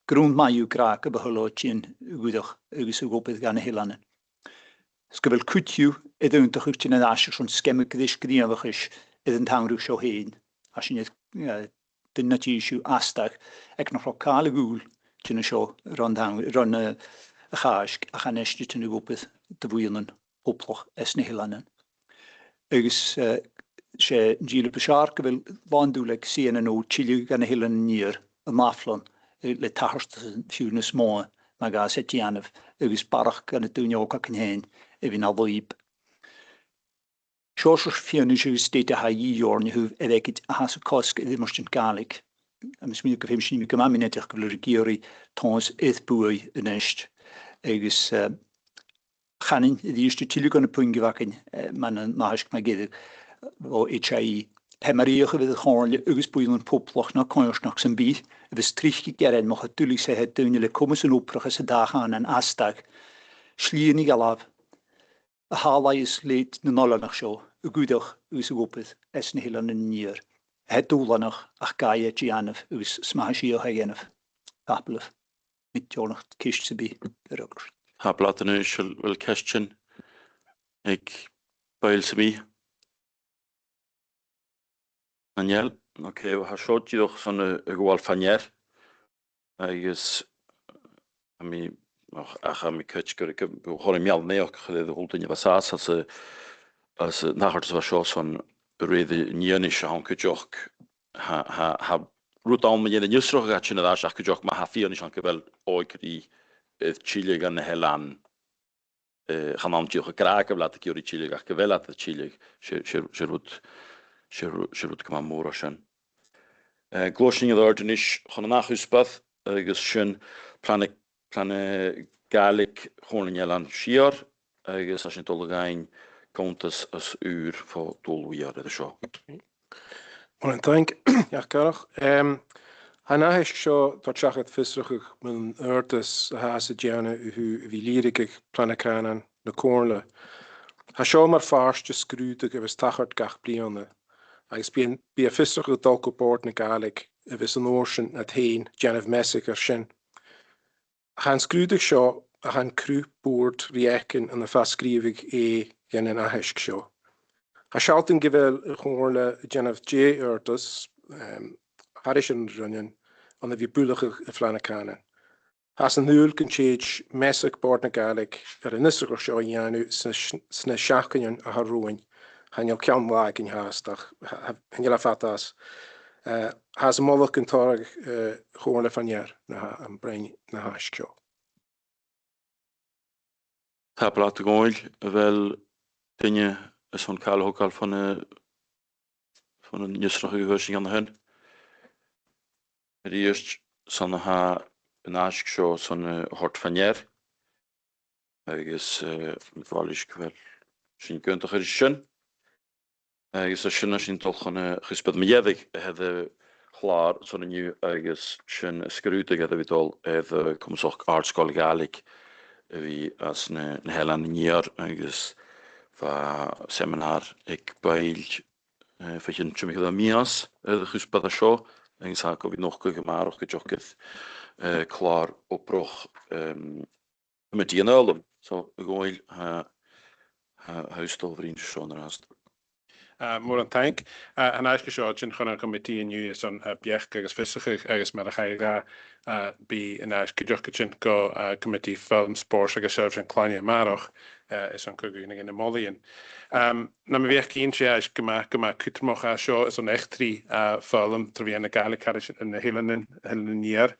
grún maiú gra go bhthuló tín gúdach agus a gópid gan na Eileanan. Sgybel cwtiw iddyn nhw'n chwrtyn yn asio sy'n skemmig gydys gyddiafach is iddyn tangrwg sio hyn. A sy'n dyn na ti isiw astag ac na rhoi cael y gŵl tyn y sio ron y chasg a chan esdi tyn y gwbydd dy fwyl yn hoploch es na Eileanan. Agus sé Gíle Bashar gyfel fandúleg sían yn o tiliw gan y Eileanan nír y maflon le tachart fiwn ys moa ma gas et janaf agus barach gan y dúneog ac yn hyn efin a lwyb. Siosr fiwn ysw steit a ha i jorn hw edegid a has y cosg iddyn mwysyn Gàidhlig. A mis mynd gyfeim sy'n mynd gymaminedig gyfle regiri tons eith bwy yn eist. Agus chanin iddi ysdi tilig gan y pwyn gyfacin man yn mahasg ma gyddig o HI. Hemariach fydd y chorle agus bwyl yn poploch na coiosnach sy'n bydd. Fys trichgi geren moch a dwlig se het dwynile comus yn oprach as y dachan yn astag. Slien i galaf. A halai is leid na nolanach sio, y gwydach ys y gwbydd es na Eileanan nír. Het dúlanach ach gai et gianaf ys smahasi o hagenaf. Tablaf. Mit jornach kist se bi rygr. Ha blaten is wel question. Ik bail se mi. Daniel, oké, we gaan zo toch zo'n gewoon fanier. Is ami ach mi kutsker ik hoor hem al nee ook de holt in je vasas als nachher was zo van rede nienisch han kutjok ha roet al met je nieuwsro gaat je daar zag kutjok maar ha vier niet han wel ooit die Chile gan Eilean gaan aan je gekraken laat ik jullie Chile ga wel laat Chile Sherwood come on more shin. Glosing of the ordinish on nach huspath, agus shin plan Gàidhlig horn Eilean Siar, agus as in tolgain countess as uur for dolwiar the show. Well, thank ja karach. Hanna is sho dat chachat fisrug men urtes has a jana who vi lyrik planakanan na Comhairle. Ha sho mar farst skruute gewes tachart gach blianne. Agus bí a fisrach go dal go bord na Gàidhlig a bhís an orsin at hain Janef Messic ar sin. Han scrúdach seo a han crú bord riecin an a fascríomhig gan an aheisc seo. Ha sealtan go bhfuil a Comhairle Janef J ortas haris an runnin an a bhí buúlach a flanacana. Has an núil gan séid Messic bord na Gàidhlig ar a nisrach seo dhéanú sna seachain a harróin. Han jou kan waken haastig, han je fatas. Has y molwch yn torag chwrn y ffanier na am brain na hasio. Ta blat goil fel dinge is van Karl ook al van een jusrige geusing aan hun. Het eerst son ha een ask show son hort fanier. Is metalisch wel sin kunt er schön. Is schön als in toch een gespeld met jedig het klaar son nu is schön skruute gaat het al even kom zo arts Gàidhlig wie als een Eilean jaar is va seminar ik beil Fechin chumich mias gespeld show en sa ko vi nog gemaar och gejocket klaar oproch met die nullen. So goil huis over in schon rast. Mór an tank an eisce seo sin chuna committee inniu is an beach agus fisige agus mar a chaire bí an eis goideocha sin go committee film sport agus seo an cláine marach is an coúnig in na Molíon. Na mi bheith cín sé eis go cutamach a seo is an echtrí film tra bhí na Gàidhlig in na Eilean níor.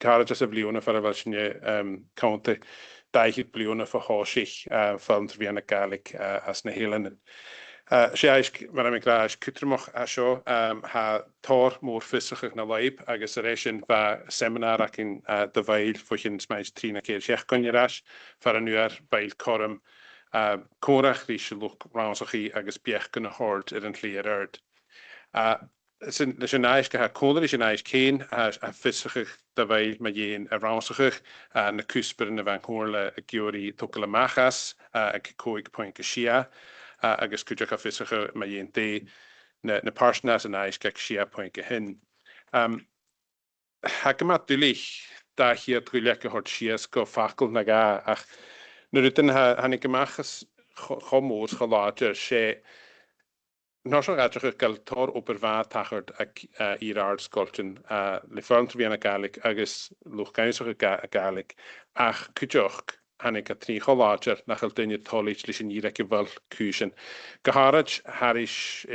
Cara just a bliúna far a bhil sinne counta 10 bliúna fa háisich film tra bhí na Gàidhlig as na Eilean. Sé eis mar am gra eis cutamach a seo ha tór mór fisige na leib agus a rééis sin bha seminar ac in de bhail fuchin smaid trína céir seach gonneras far an nuar bail corm córach rí se luch ránsachaí agus beach gona hord ar an líar ard. Leis an eis go ha cóir sin eis céin a fisige de bhail ma dhéon a ránsachaach na cúspar na Comhairle a gceoirí tucail amachas ag cóig point go Siar agus cúideach a fisige ma dhéon dé na páirsenas an eis gag Siar point go hin. Ha go mat dúlich da hiad gúileach go hort sias go facail na ga ach na rutain hanig gomachas chomór choláidir sé ná se gaiideach gal tór obair bha tachart ag ír ard scoltin le fáilm bhí na Gàidhlig agus luch gaiiseach a Gàidhlig ach cúideach hanig a trí choláidir nach chail duine tolid leis an íre go bhil cúsin. Goharad haris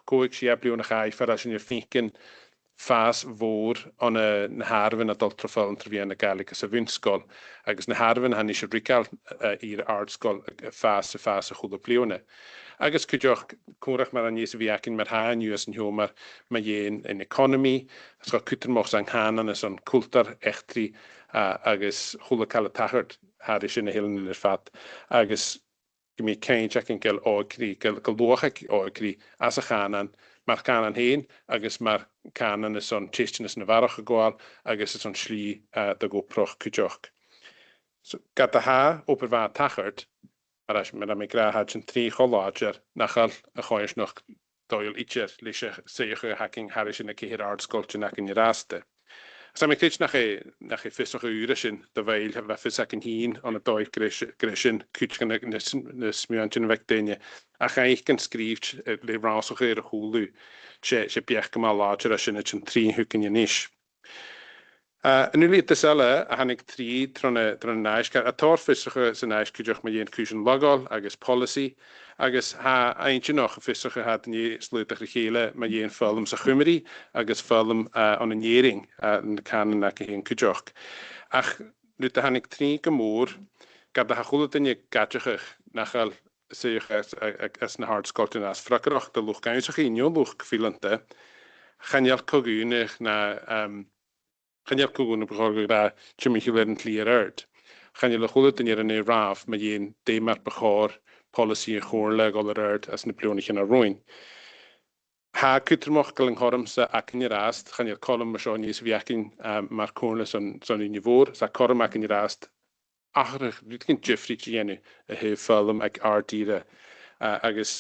cóig si bliú na chaid far as sin fícin fás mhór an na Harbhain a dul trafáil tra bhí na Gàidhlig as a bhunscoil agus na Harbhain han is ricail ír ardscoil fás a chuda bliúna. Agus cúideach cúrach mar an níos a bhíacin mar háinniu as an hiomar ma dhéon in economy, as go cutarmach an chánan as an cultar echtrí agus chula cala tachart haris sin na Eilean ar fat agus gimi céint ac yn gael ógrí, gael luachach ógrí as a chánan, mar chánan héin agus mar chánan is an tíistin na bharach a gháil agus is an slí da go proch cúideach. So gad a ha obair bha tachart mar am gra had sin trí choláidir nachal a chois noch dóil ítir leis séocha hacking haris sin na céhir ardscoilte nach in raste. Sa mi clít nach e fisoch ure sin da bhail ha fis ac yn hyn an y dóid greisin cwt gan na smiantin vec daine a cha eich gan sgríft le rásoch a húlú sé biach gyma láidir a sin a sin trí hwcin yn ish. Yn ulig dysela a hannig trí tron nais a tor fisoch sy'n nais cwdioch ma yen cwysyn logol agus policy agus ha eintje noch a fisoch a had ni slútach chéile ma yen ffilm sa chumri agus ffilm an yn jering yn canan ac hyn cwdioch. Ach nu a hannig trí gymwr gad a chwlwyd yn gadjach nachal seich as na hardscoltin as frakarach de luch gainsach in jo luch gefilante chanjal cogúnich na Chanjal cwgwn y bachorg gyda chymich i wedyn clir ard. Chanjal y chwlwyd yn yn ei raf mae yen deimar bachor polisi y Comhairle gol yr ard as na blionich yn ar rwy'n. Ha cwtrmoch gael yng nghorymsa ac yn ei rast, chanjal colum y sio nis fiacin mae'r Comhairle son un i fwr, sa corym ac yn ei rast. Achrach, rydych chi'n Jeffrey ti enw y hef ffilm ag ardira. Agus,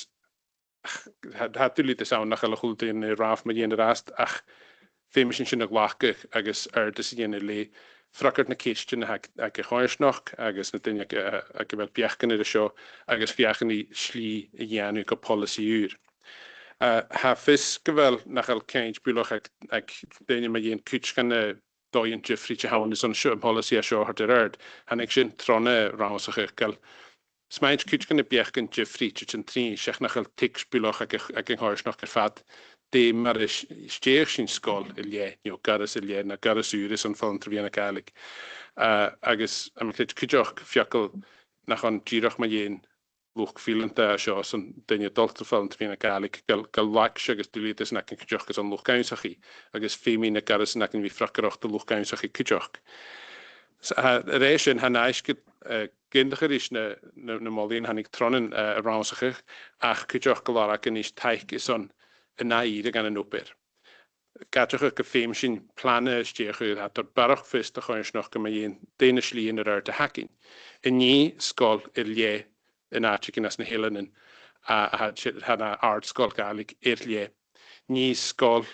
hadw lyd y sawn nach gael y chwlwyd yn ei raf mae yen y rast, ach Féimesin sin a ghlachach agus ardis dhéana le fracart na céistin ag a cháisnach agus na duine a go bhfuil beachcan ar a seo agus fiachan í slí a dhéanú go policy úr. Ha fis go bhfuil nach gael céint búlach ag duine ma dhéon cúit gan na dóin Jeffrey te hawn is an seo policy a seo hart ar ard. Hannig sin tronne rásach gael smaint cúit gan na beachcan Jeffrey te sin trí seach nach gael tics búlach ag an cháisnach ar fad de mar is steach sin skol ilé, garas ilé na garas úris an fan trviana Gàidhlig. Agus am clit kujoch fiakel nach an ddíireach ma dhéin lwch fílanta seo san daine dolta fan trviana Gàidhlig gal lac agus dúlitas na kujoch gus an lwch gainsachi agus fémi na garas na vi frakarach de lwch gainsachi kujoch. Réis sin han eisgid gindacher is na molín hannig tronnen ránsacha ach kujoch galara gan is teich is an naíre gan an opir. Gatach go féim sin planne stechu hat er barach fist a chuins noch go dhéin déine slíon ar de hacking. In ní skol lé in áitigin as na hélanin a had a art skol Gàidhlig lé. Ní skol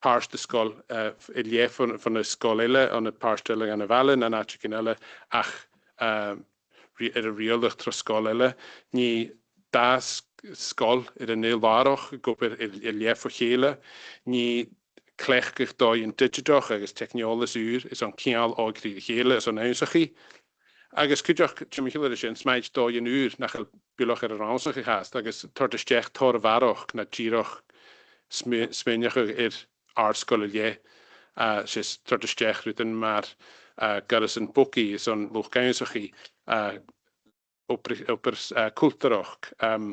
páirste skol lé van a skol eile an a páirstelle an a bhelen an áitigin eile ach a rialach tra skol eile. Ní das skol een heel waardig, ik hoop lief voor gele, niet klechtig dat je een digitoch, ergens technologisch uur, is aan kial ook die gele, is aan huisagie. Ergens kun je chemicale is een smijt dat je een uur naar het bioloog er ranzig gehaast, ergens tot de stech tor waardig, naar giroch, smenjige aardskolen je, is tot de stech ruten maar, garis een boekie, is aan looghuisagie. Op culturach,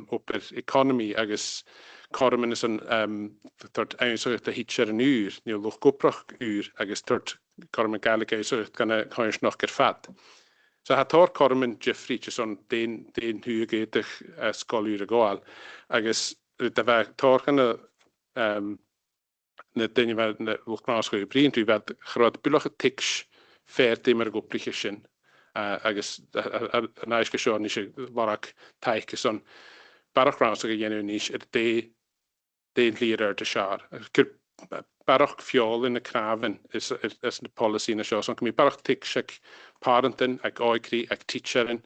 op economy, agus cormen is een tot eindig de hitcher een uur, nieuw loch koprach uur, agus tot cormen Gàidhlig eindig kan je nog fat. So had tor cormen Jeffrey is on den hugetig skoluur goal, agus de weg tor kan de dingen waar de lochnaas gebrien, u werd groot biologe tiks fair temer goplichchen. Agus an eisce seo ní sé warach taice son barach ránsa go dhéanú níos déon líad ar de sear. Gur barach fiol in na cravan is na policy na seo, son go mí barach tic seach parentin ag áicrí ag teacherin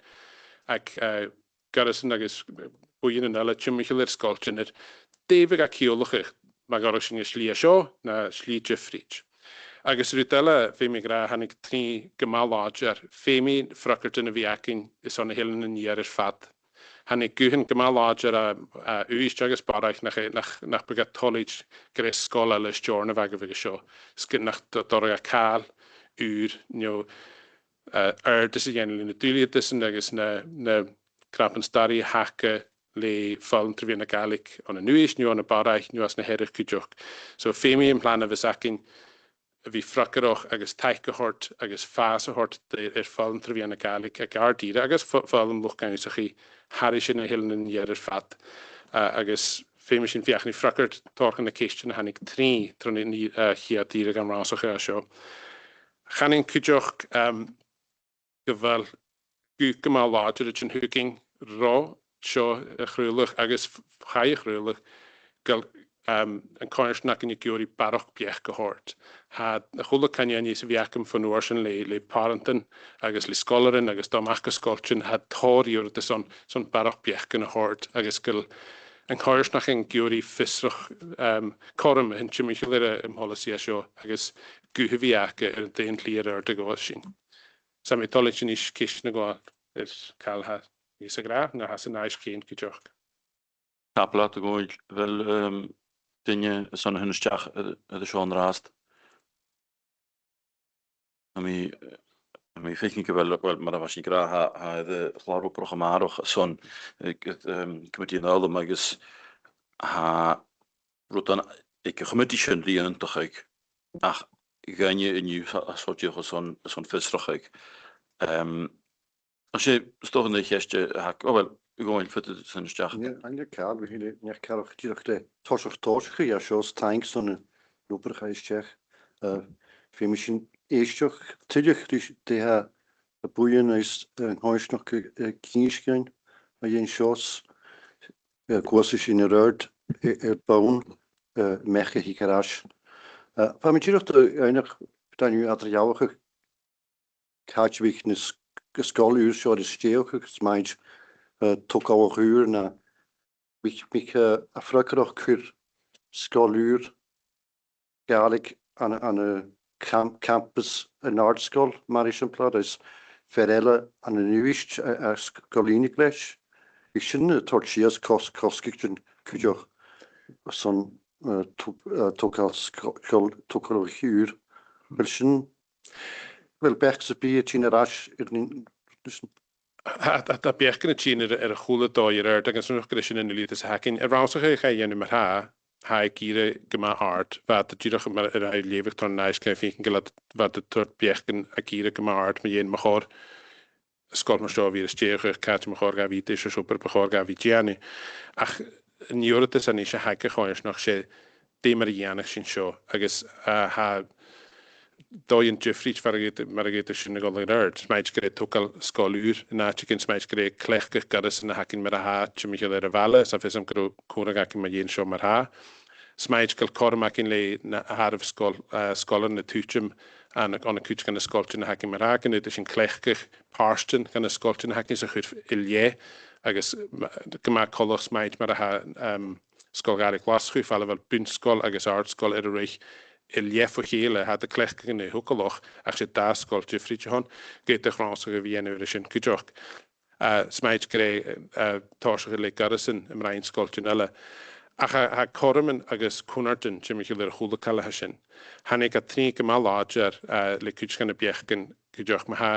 ag garasan agus buin an eile tiimiisiil ar scoiltin ar débh a ciolach má garach sin slí seo na slí Jeffrey. Agus rúdela fémi gra hannig trí gymaláger, fémi fracart yn y fiacin is on y hilen yn ier fad. Hannig gwyhyn gymaláger a uist agus barach nach bygat tolig gres sgol elis jorn y fag y fag sio. Sgyn nach dorog a cael ŵr, dys y gennym yn y dwyliad dys yn agus na grapan stari hacca le fallen trefyn a Gàidhlig on y nuist, on y barach, as na herich cwjoch. So fémi yn plan y fysacin vi frakarach agus teichehort agus fasahort fallen trefyn a Gàidhlig ag ardíre agus fallen lochgaisachi Harry sin a hilen in ier fat agus fémi sin fiachni frakart torchen na question hannig trí tron in chiadíre gan rásacha seo. Channing cwjoch gyfal gymal láger it sin huking rá seo chrúlach agus chai chrúlach gal an cáirsnach in gyori barach biech gehort. Had na chula canyan is viacum van oorsen le parentin agus le scholarin agus domach geskolchen had torior de son barach biech gehort agus gil an cáirsnach in gyori fisrach corm in chimichilere policy seo agus guhe viace den clear de gosin. Sam tolichin is kishna go is calha is a gra na has a nice kind kujoch. Tapla to go wel dinge son hunsteach de Sean rast. Mi fikin wel maar was gra ha de chlaro programmaroch son committee na magus ha rotan ik gemetische die toch ik ach ganje in je soort je son visrach ik als je toch een gestje hak wel gewoon voor de hunsteach. Ja, en je kaal we hier niet kaal gedirigte tosch ja shows tanks on loper geistjech für mich eerstjoch tidig die ha de boeien is huis nog kiesgein maar je shows koos in rood bouwen mechje hi garage van met hier de enig dan nu materiaal kaatjewiknes geskolur zo de steelge smaakt tok al uur na mich afrakrach kur skolur Gàidhlig aan een campus een art school maar is een plaats is verelle aan een nieuwist skolinic les ik zie het torchias koskikten kujoch son tocar hiúr. Wel sin, wel bech sy bi ti'n ras i'r ni'n... A bechgyn y tîn a chwla doi ar ag yn swnwch gyda sy'n yn ylid ys hacin. Rawsach eich ei enw mae'r ha gyda gyma art, fad y dyrach yma yr ei lefych to'n naes gael ffyn gylad fad y tŵrt bechgyn a gyda gyma art mae un machor ysgol mae sio fi'r ysdiach eich cat machor gaf i deisio siwper machor gaf i giannu. Ach, ni o'r ydys yn eisiau haig eich oes noch se dim ar ianach sy'n sio agos ha doi yn Jeffrey maragyd sy'n y golyg rhaid. Smaid gyda tocol sgolwyr yna chicken smaid gyda clech gych gyrus yn y hacin mae'r ha ti'n mynd i'r efale sa ffys am gyda cwrag ac yn mae un sio mae'r ha. Smaid gael corm ac yn le na harf sgol yn y tŵtym on y cwt gan y sgoltyn y hacin mae'r ha gan ydych sy'n clech gych parston gan y sgoltyn y hacin sy'n chwyr ilie agos gyma colwch smaid mae'r ha sgolgarig glaschwy ffala fel bwnsgol agos artsgol yr reich Eilean o Comhairle had y clech gyda hwgolwch ac sydd da sgol Jeffrey John gyda chronsach y fi enw yr ysyn cydioch. Smaid gyda torsach y le garysyn ymraen sgol Junella. Ac ha corymyn agos cwnartyn sy'n mynd i'r chwlw cael hysyn. Hannig a tri gyma lodger le cydioch gan y biech gan cydioch. Mae ha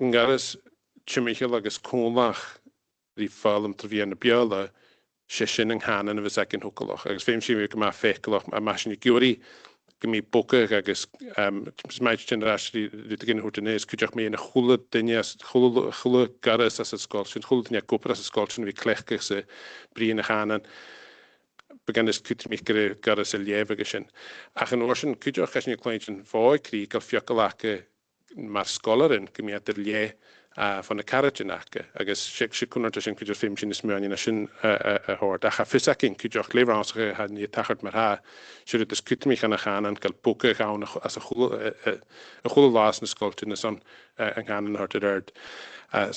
yn garys sy'n mynd agos cwnlach i ffal am trfi yn y biola sy'n yng Nghanan y fys egin hwgolwch. Agos feim sy'n mynd yma ffeiclwch a mae sy'n gwri gymi bwgach agos smaid sy'n ras rydych gyn hwrt yn eis cydioch mi yn y chwlw dynia chwlw garys as y sgol sy'n chwlw dynia gwpr as y sgol sy'n fi clechgach sy'n bri yn y Nghanan begynnes cydioch mi gyda garys y lief agos sy'n ac yn oes yn cydioch as ni'n clwynt yn fwy cri gael ffiocol ac mae'r scholar yn gymiad yr lief van y carriage yn ac agos sy'n cwnnwyd sy'n cydio'r ffilm sy'n ysmio'n un sy'n y hord ac a ffysach yn cydioch lefraws a ni tachart mae'r ha sy'n rydys cydioch mi chan a chan yn cael bwgach awn as y chwlw las yn ysgol sy'n yng Nghanan yn hort yr erd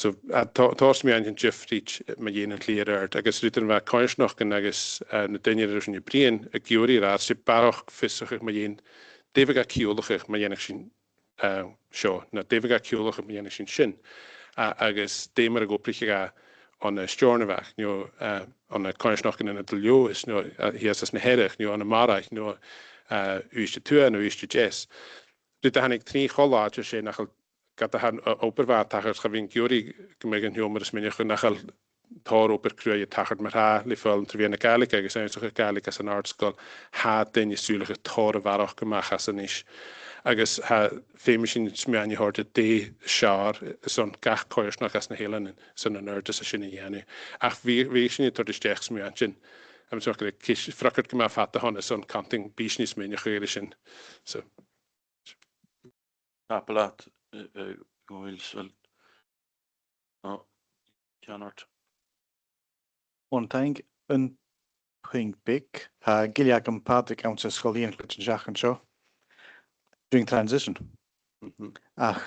so tos mi yn Jeffrey mae un yn llir erd agos rydyn fa coes noch gan agos na dynir yr ysyn i brian y giwri rad sy'n baroch ffysach mae un defeg a ciolwch mae un sy'n sio na defeg a ciolwch mae un sy'n agos dim ar y gwprich on y stiorn fach, on y coes noch yn y dylio, hi as na herach, on y marach, ywys y tŵa, ywys y jes. Rydych hannig tri cholad o sy'n achal gada han oberfad tachart cha fi'n giwri gymig yn hiwmr ysmynnych yn achal tor ober creu y tachart mae'r ha le ffel yn trefnu yn y gaelig agos yn ysgol gaelig as yn artsgol ha dyn i sŵlach y tor y faroch gymach as yn is. Agos ha ffeim sy'n smio'n i hord y de siar son gach coes noch as na Eilean son yn erdys a sy'n ei enw. Ach fi sy'n ei tord ysdech smio'n sy'n am sy'n gyda cys ffracard gyma ffata hon son canting bis ni smio'n i'ch gyda sy'n. So. Apelat, gwyls fel. O, Janart. Ontang yn pwyng big ha giliag yn padig awn sy'n ysgolion glwyd yn siach yn sio. During transition. Ach,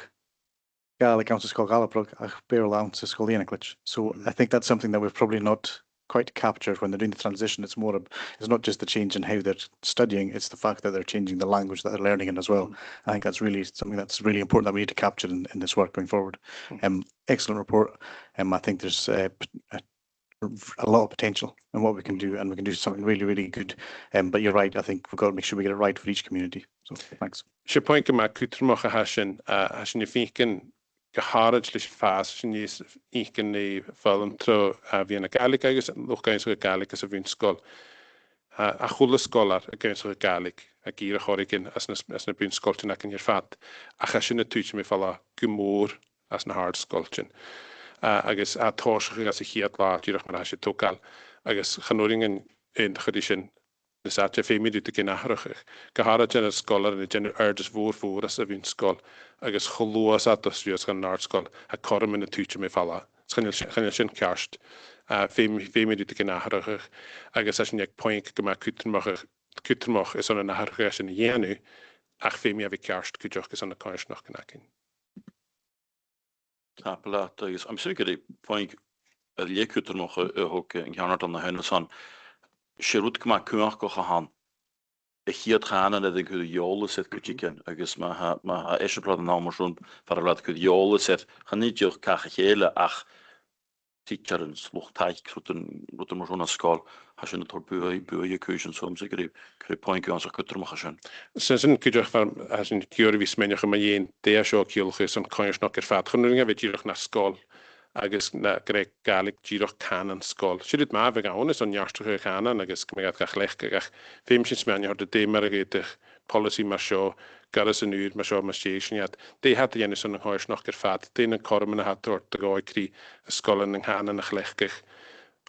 gael y gawns ysgol Galabrog, ach bear allowance ysgol Eilean. So I think that's something that we've probably not quite captured when they're doing the transition. It's not just the change in how they're studying, it's the fact that they're changing the language that they're learning in as well. I think that's really something that's really important that we need to capture in this work going forward. Excellent report. I think there's a lot of potential in what we can do, and we can do something really, really good. But you're right, I think we've got to make sure we get it right for each community. So thanks. She point yma cwtrmwch a hasyn i ffycyn gyharad lys ffas sy'n ys icyn ni fel yn tro fi yn y gaelig agos lwch gael sy'n gaelig as y fi'n sgol. A chwl y sgolar y gael sy'n gaelig a gyr y chorigyn as na bwyn sgoltyn ac yn i'r ffat. A chasyn y tŵt mi ffala gymwr as na hard sgoltyn. Agos a torsach as y chiad la dyrach ma'n hasyn togal. Agos chanwring yn chydig sy'n nes at y ffeimi dwi'n gyn ahrach. Gyharad yn y sgolar yn y gen erdys fwr as y fi'n sgol. Agos cholwas at ysfios gan yr sgol a corym yn y tŵtio mi ffala. Chanel sy'n ciarst. Ffeimi dwi'n gyn ahrach. Agos as yn eich pwynt gyma cwtrmoch is o'n yn ahrach as yn y ienw. Ach ffeimi a fi ciarst cwtioch gys o'n y coes noch gyn acyn. Apelat, agos am sy'n gyda pwynt y lie cwtrmoch y hwg yn Janart an na hynny son. Sierwyd gyma cwach goch a han. Y chiad chan yn edrych gyda iol sydd gwtigen, agos mae ha eisiau brad yn awr sŵn faralad gyda iol sydd chanidioch cach a Eilean ach teacher yn slwch taich rwyd yn mwyn ysgol hasyn y tor bwy cwysyn swm sy'n gyda pwynt gwan sy'n cwtr mwch hasyn. Sy'n gydwch fel hasyn gyr fi smeniwch yma un dea sio ciolch sy'n coiwch nog i'r ffad. Chwn rwy'n gyrwch na ysgol agos na gyda gaelig gyrwch can yn ysgol. Sy'n rydw ma fe gawn ys o'n iarstwch eich canan agos gymryd gach lech gach ffeim sy'n smeni hwyd y dim ar y gydych polisi mae sio garas yn yw'r mae sio mae siesiad. De had y ennis yn ynghoes noch i'r ffad. De'n yn corym yn y hat o'r dygoi cri ysgol yn ynghanan ych lech gach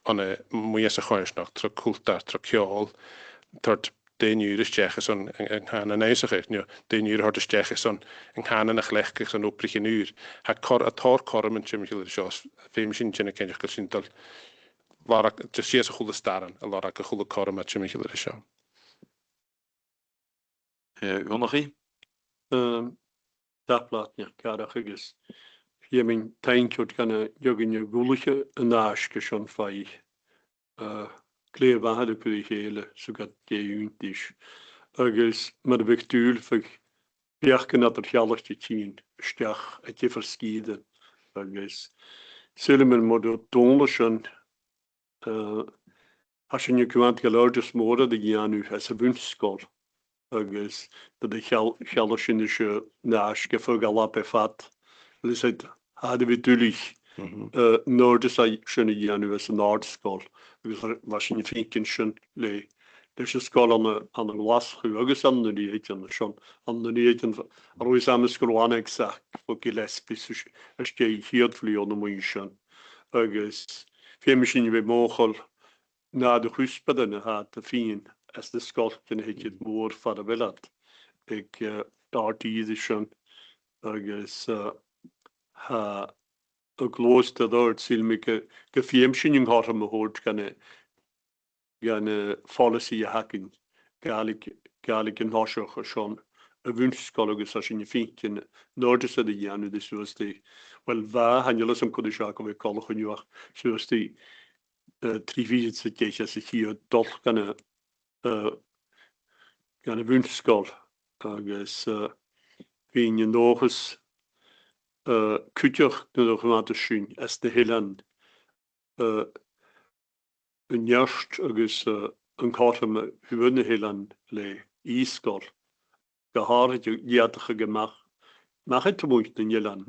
ond mwy as y choes nog tro cwlta, tro ciol. Tord de'n yw'r ysdech ys o'n ynghanan neis o'ch eich. De'n yw'r hord ysdech ys o'n ynghanan ych lech gach o'n wbrich yn yw'r. Ha tor corym yn siarad i'r sios. Fem sy'n sy'n y cennych gael sy'n dal. Jyst sias y chwle staran. A lor ag y chwle corym at siarad i'r sios. Gwnnwch chi? Daplat ni'r garach agos. Ie mi'n tain cwrt gan y jogyn y gwlwch yn as gysion ffai. Gleir fahad y Comhairle sy'n gad deuwntys. Agos mae'r bych dŵl ffag biach gan adr hialach di tîn. Stiach a gyfer sgydyn. Agos sy'n mynd mod o dôl sy'n hasyn yw cwant gael ordys môr ad y gianw as y fwnsgol. Agos dyd y hialach sy'n eisiau nas gyfer gael ap e ffat. Lysyd, had fi dwlich nordys a sy'n y gianw as y nordsgol. Agos was sy'n ffeinkin sy'n le. Leis y sgol an y glaschu. Agos anna ni eidyn. Anna ni eidyn ar oes am ysgolwaneg sac. Fo gilespus ysgei hiad fli o'n y mwyn sy'n. Agos fe mi sy'n fe mochol na dy chwysbad yn y hat y ffyn. As the Scot can hit it more for a velad. Ik darty sy'n agos ha y glos da ddod sy'n mi gyffiem sy'n yng nghorra my hwrt gan y policy a hacyn gaelig yn hosioch o Sean y fwnsgol agos a sy'n y ffink yn nordys ydy ianw ddys ywys di wel fa hanylus am cwyd siac o fe colwch yn ywach ywys di tri fydd sy'n geich as y chi o dolch gan y fwnsgol agos fi'n yn ochus cwtioch nid o'ch yma dy sy'n as dy Eilean yn iarst agos yn corym hwyn y Eilean le isgol gaharad iadach ag ymach mach et mwynt yn Eilean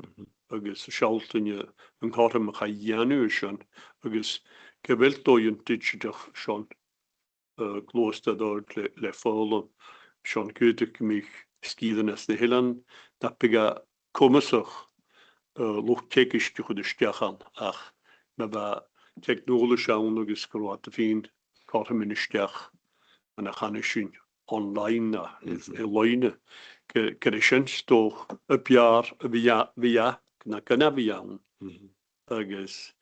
agos sialt yn corym ach a ianw sy'n agos gyfel doi yn dydych sy'n glostad o'r le ffôl Sean Gàidhlig mich sgydden as de Eilean dapiga komisach lucht tekisch die goede stiachan ach me ba technologisch aan nog eens kroat te vind kortem in stiach en dan gaan sy'n online na leine keresens toch op jaar via na kana via agos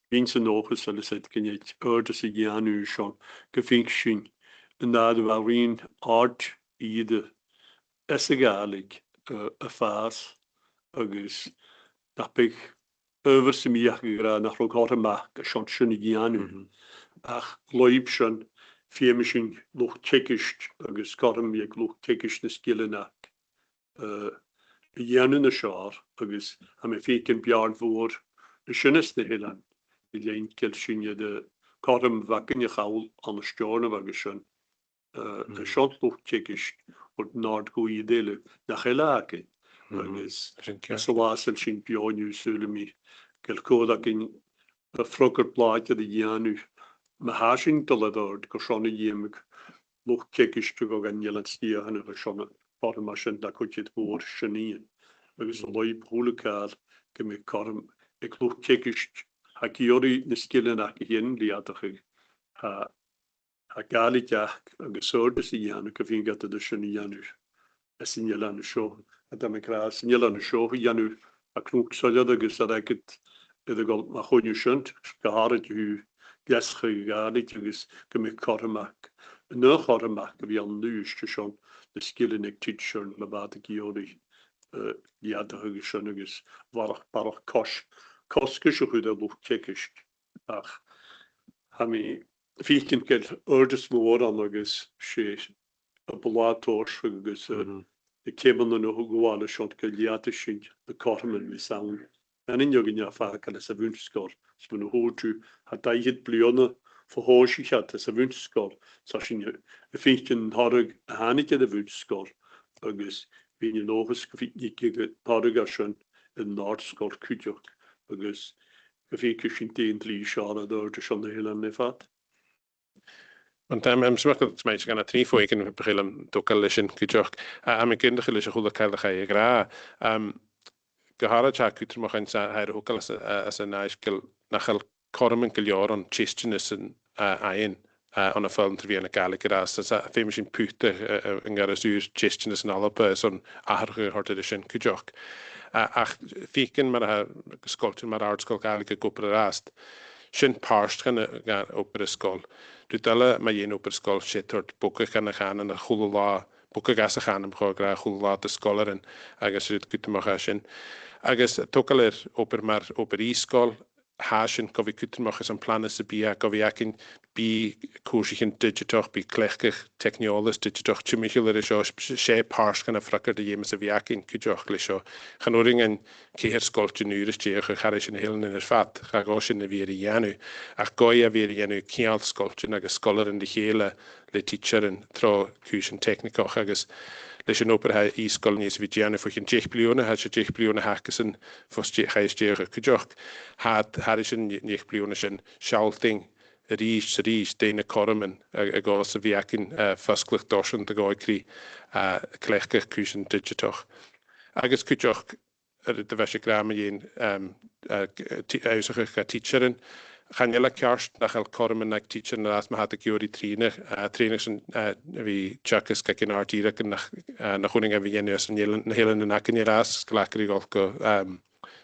Vind ze nog eens zal het kan je orders nu schon gefink sy'n na de waarin art ieder esgalig a fas agos dapig over sy'n mi ach gyda nach rhwg o'r yma sy'n sy'n i gianw ach loib sy'n ffiem sy'n lwch tegist agos gorym mi ag lwch tegist nes gilyn ac gianw na siar agos am e ffeik yn biard fwr y sy'n ys de Eilean i lein gil sy'n ydy gorym fagyn i chawl an y stiorn of agos sy'n sy'n lwch tegist o'r nord gwy i ddelu nach Eilean agos as o wasel sy'n bioniw sŵl mi gael cod ac yn y ffrogr blaid ydy gianw mae hasyn dyledord gosron i ymig lwch tegist o ganel yn stia hynny fe sy'n ffordd yma sy'n da cwtid fwr sy'n un agos o loib hwyl y cael gymig corym ag lwch tegist ac i ori nisgilyn ac i hyn liadach a gael i diach agos ordys i gianw gyfi'n gada dy sy'n i gianw as yn Eilean y sio a dam y gras yn Eilean y sio i gianw a cnwg soliad agos ar egyd iddo gol ma chwn yw synt gaharad yw glesch i gael i agos gymig corym ac yn y corym ac a fi an nŵs sy'n nisgilyn ag tid sy'n ma bad ag i ori liadach agos sy'n agos barach cosgys o chwyd a lwch tegist ach ha mi ffeicyn gael ordys môr an agos sé a blad tors agos y cefn yn o gwal y sy'n gael liadach sy'n y corym yn mi sawn En in jogin ja vaak als een wunschskol. Als we nu hoort u had hij het blionne verhoog zich had als een wunschskol. Zoals je vindt een harde hanetje de wunschskol. Dus wie je nog eens vindt je harde als een noordskol kutjok. Dus vind je geen teen drie schade door de schon de hele nevat. Want smach dat mij gaan het niet voor ik in begin toch al eens in kujok. Mijn kinderen is een goede keilig ga je gra. Gehara cha kuter mag een hij ook als een naiskel nachel kormen jaar aan chisten is een een aan een film ter wie een keilig ras. Dat famous in pute een garasuur chisten is een alle zo'n aardige hart is in kujok. Ach fiken maar sculpture maar artschool keilig koper rast. Sin parst gaan op de school. Doet alle maar je op de school shit wordt boeken gaan en de goede la boeken gaan hem gewoon goede la de scholar en agus het kunt maar gaan. Agus tokaler op de school haasjen kan we kunt maar eens een plannen se bia kan we akin bi koersigen digitoch bi klechtig technologisch digitoch chimichler is zo she parst gaan frakker de jemes we akin kujoch glisho gaan oringen keer sculptuur is je gaat is een heel in het vat ga gosh in de weer janu ach goya weer janu kial sculptuur agus scholar in de hele le teacher en tro kusen technico agus leis an oper ha íscoil níos bhí déanana fa chin 10 bliúna ha sé 10 bliúna hacasan fos chaistéire cuideach had is an 9 bliúna sin sealting rís déine corman a gás a bhíacin fasclach dosan de gáidrí cléchcha cúsin digitoch. Agus cuideach de bheith sé grama dhéon ásacha teacherin gaan jullie kerst nach el kormen naar teacher en als me had ik jullie trainer zijn wie chakes kijken naar direct nach honing hebben we nu een hele nakken je ras klakker ook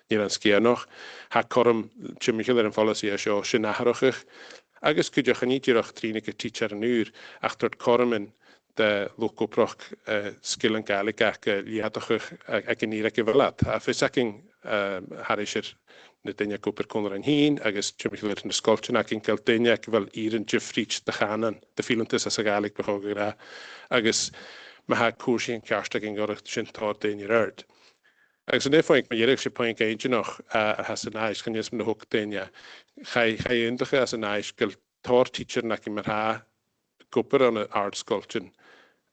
hier een skier nog ha korm chimichel en vallen zie je zo nachrogig agus kun je niet hier trainer teacher een uur achter het kormen de lokoproch skill en galik je had toch ik niet ik wel laat afzakking had is er de dinge koper kon er heen agus chimichel in de sculpture nak in keltenia wel hier een jeffrich te gaan de filmpjes as galik behoger agus ma ha koers en kerstdag in gorig sin tar de in art agus ne foi me jerig se point age nog has een nice kan je met de hoek denia ga eindige as een nice kel tar teacher nak in ha koper aan art sculpture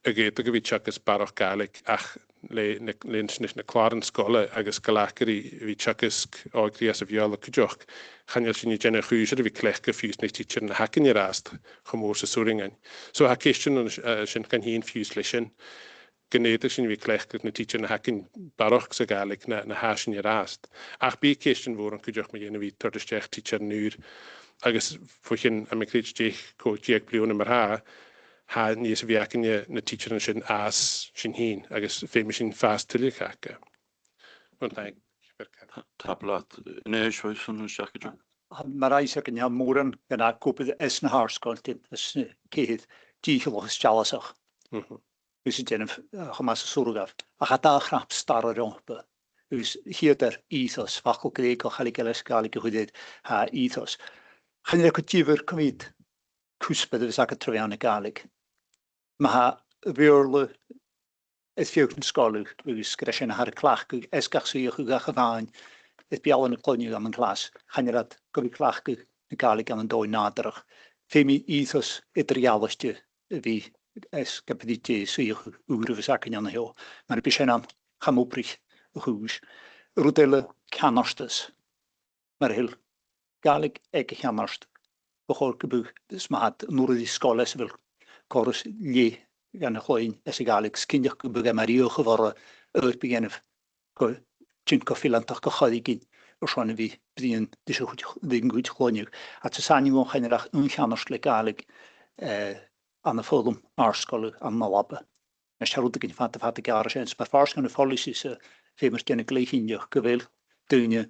agéit go bhí teachas barach galig ach lens nicht na klaren skole agus galakeri vi chakisk agri as viola kujoch ganjal sin jenne chuiser vi klechke fus nicht teacher na hacken je rast gemose soringen so ha question sin kan heen fus lechen genetig sin vi klechke na teacher na hacken barach se galig na haschen je rast ach bi question woren kujoch me jenne vi tordestech teacher nuur agus fuchin amikritje ko jek blione mar ha níos bhíacin na teacher sin as sin hín agus féimi sin fast tuile chacha. Tablat né san seacha. Mar éisach an móran gan cúpa is na hárscoiltin is céad díchalochas tealasach. Gus sé déanamh chumas súragah a chatá chrap star a rompa. Gus hiad ethos fachol gréig o chalig eles galig a chudéid ha ethos. Chan le go tíomhar cumid cúspad agus aga trofianna galig. Ma ha bheorla is fiúchan scoilú agus gur sin har clach go esgach suíoch go gacha bhain is bealan na cloniu am an glas chanrad go bhí clach go na galig am an dói nádarach fémi ethos idirrealaiste bhí es capidité suíoch úr agus acin an heo mar bí sin an chamóprich a chúis rúdéile ceanastas mar hil galig ag cheanast bechor go bú is ma hat núradí scoil bhil chorus lé gan a chloin es a galig skinneach go bug mar ríoch war beginnef go tjin go filantach go chadigin or schon vi brian dis den goed chloinju at ze sanni mo generach unchannerst le galig an a fólum arskolle an malappe en charútegin fat garens maar fars gan follies fémer kenne gleihinjoch gewil dunje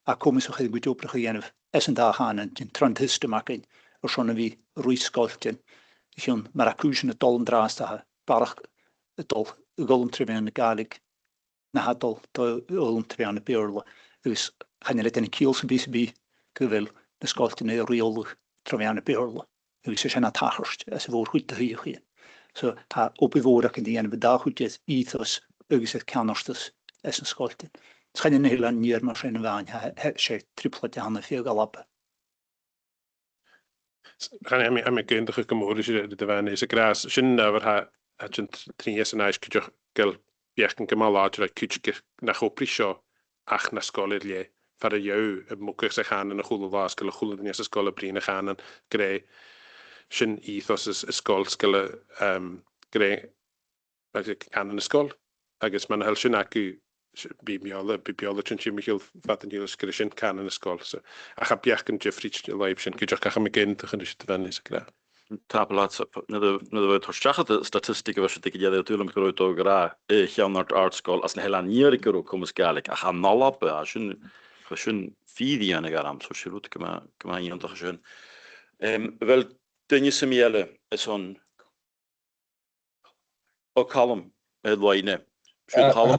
a komisch goed opregennef es een dag aan en trantiste maken or schon vi ruiskolten I'n mar acúsin a dol yn dras da barach y dol y golwm trefian y galig na ha dol golwm trefian y beorla ys chanel edrych yn cil sy'n bi gyfel na sgoltyn ei riolwch trefian y beorla ys ys yna tachorst as y fawr hwyd y hych so ha obi fawr ac yn dian fy da hwydys ethos ys eith canostus as yn sgoltyn. Sgan yn Eilean ni'r mar sy'n fain, sé tripla di hanna fi o galapa. Gaan am ik in de gemoeris de van is gras sin over ha agent 3 years en ijs kujach gel biechen gemal later kujach nach oprisho ach na skole le far jou mokker se gaan en 'n goeie waaskele goeie die skole brine gaan en grey sin ethos is skol skille grey wat ik aan in skol agus man hel sin aku bibiola tjinchi michel fatten hier skrishin kan in skol so ach heb biechen Jeffrey leibsin kujach ga me gen te gnis te van is gra Tablaat na de torschachte statistieken was het ik jij natuurlijk groot ook ra naar art school als een hele nieuwe kom skalig ach aan nalappe als een vier aan garam zo schroet kema je toch schön wel dunje semiele is on ook kalm line kalm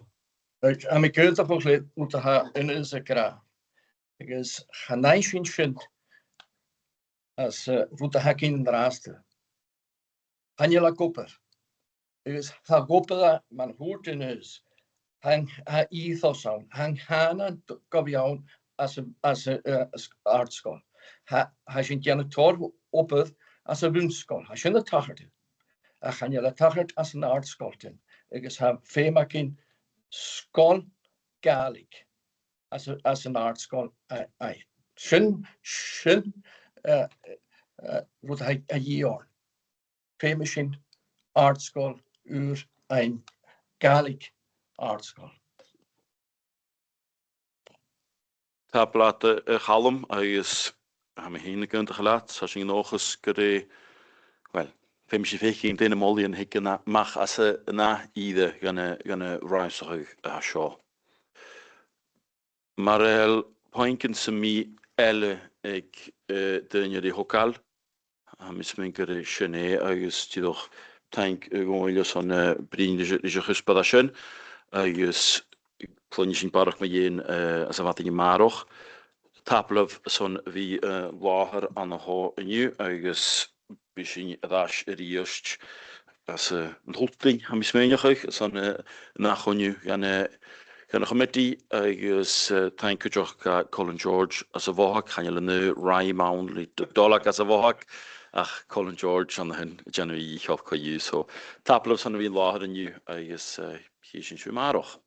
am ik uit toch moet ha in is gra because hanai shin as voete hakin draaste. Hanjela Kopper. Dus ha Kopper man hoort in huis. Han ha ethos aan. Han hana gaviaun as artskol. Ha sin gerne tor opper as a wunskol. Ha sin tachert. A hanjela tachert as an artskolten. Dus ha femakin skol Gàidhlig as an artskol. Sin wat hij een jaar. Famous in artschool een Gàidhlig artschool. Tablaat galm is aan me heen kunt gelaat als je nog eens kere wel famous veeg in de molien hikken mag als na ieder gaan ruimsig show. Maar pointen ze me elle ik de die hokal misminker chene agus die doch tank gewoon zo'n brinde is gespadation agus plunjin park met een as wat in maroch taplov zo'n wie lager aan de ho nu agus bisschen dash riest as hulting mismenjig zo'n nachonju gaan nog met die agus tank joch Colin George as a vohak gaan jullie nu Rai Mound lit dollar as a vohak ach Colin George aan hun January ik heb kan je zo tapelen van wie lager en nu agus hier is je maroch